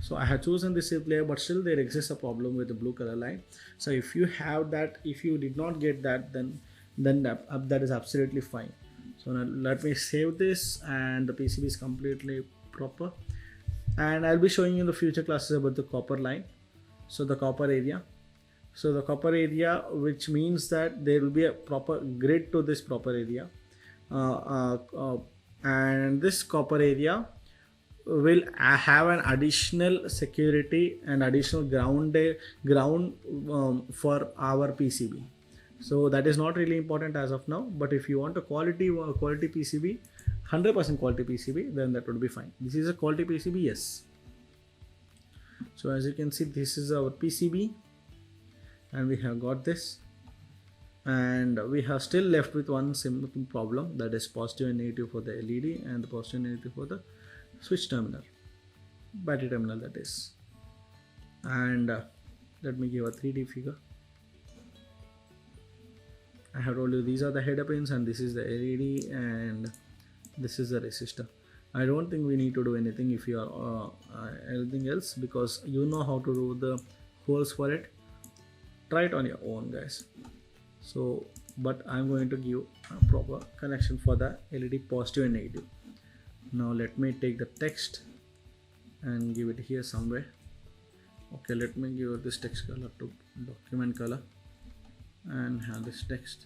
So I have chosen this player, but still there exists a problem with the blue color line. So if you have that, if you did not get that, then that is absolutely fine. So now let me save this, and the PCB is completely proper. And I'll be showing you in the future classes about the copper line. So the copper area. So the copper area, which means that there will be a proper grid to this proper area, and this copper area will have an additional security and additional ground for our PCB. So that is not really important as of now, but if you want a quality PCB, 100% quality PCB, then that would be fine. This is a quality PCB, yes. So as you can see, this is our PCB, and we have got this, and we have still left with one simple problem, that is positive and negative for the LED and the positive and negative for the switch terminal, battery terminal, that is. And let me give a 3D figure. I have told you these are the header pins, and this is the LED, and this is the resistor. I don't think we need to do anything if you are anything else, because you know how to do the holes for it. Try it on your own, guys. So, but I'm going to give a proper connection for the LED positive and negative. Now let me take the text and give it here somewhere. Okay, let me give this text color to document color and have this text.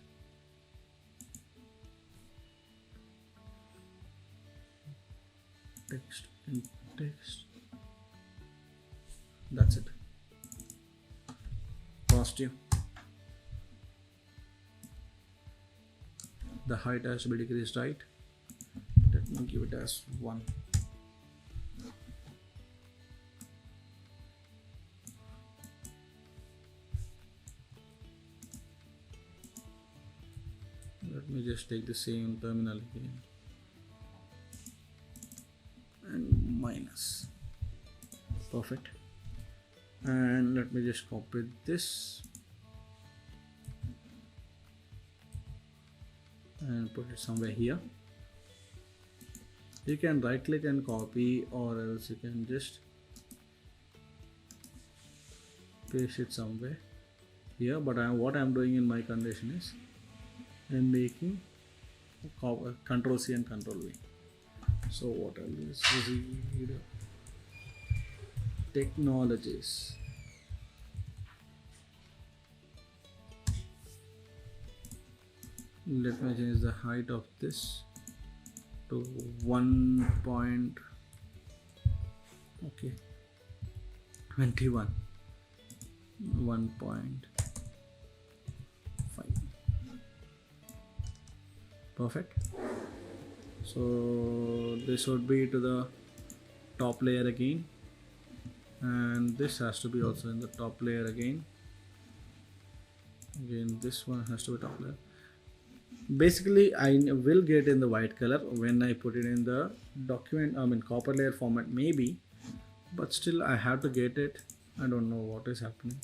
Text and text. That's it. Positive. The height has to be decreased, right? Let me give it as 1. Let me just take the same terminal again and minus. Perfect. And let me just copy this and put it somewhere here. You can right click and copy, or else you can just paste it somewhere here. But what I'm doing in my condition is I'm making Control C and Control V. So what I'll do is read technologies. Let me change the height of this to 1 point, okay, 21, 1.5. Perfect. So this would be to the top layer again, and this has to be also in the top layer again. This one has to be top layer. Basically I will get in the white color when I put it in the copper layer format maybe, but still I have to get it. I don't know what is happening.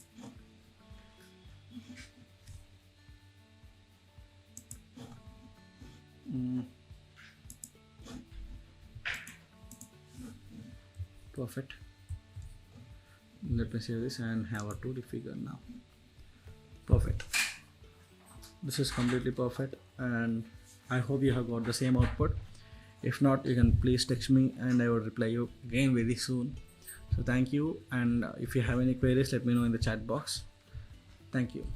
Perfect. Let me save this and have a 2D figure now. Perfect. This is completely perfect, and I hope you have got the same output. If not, you can please text me and I will reply you again very soon. So thank you, and if you have any queries, let me know in the chat box. Thank you.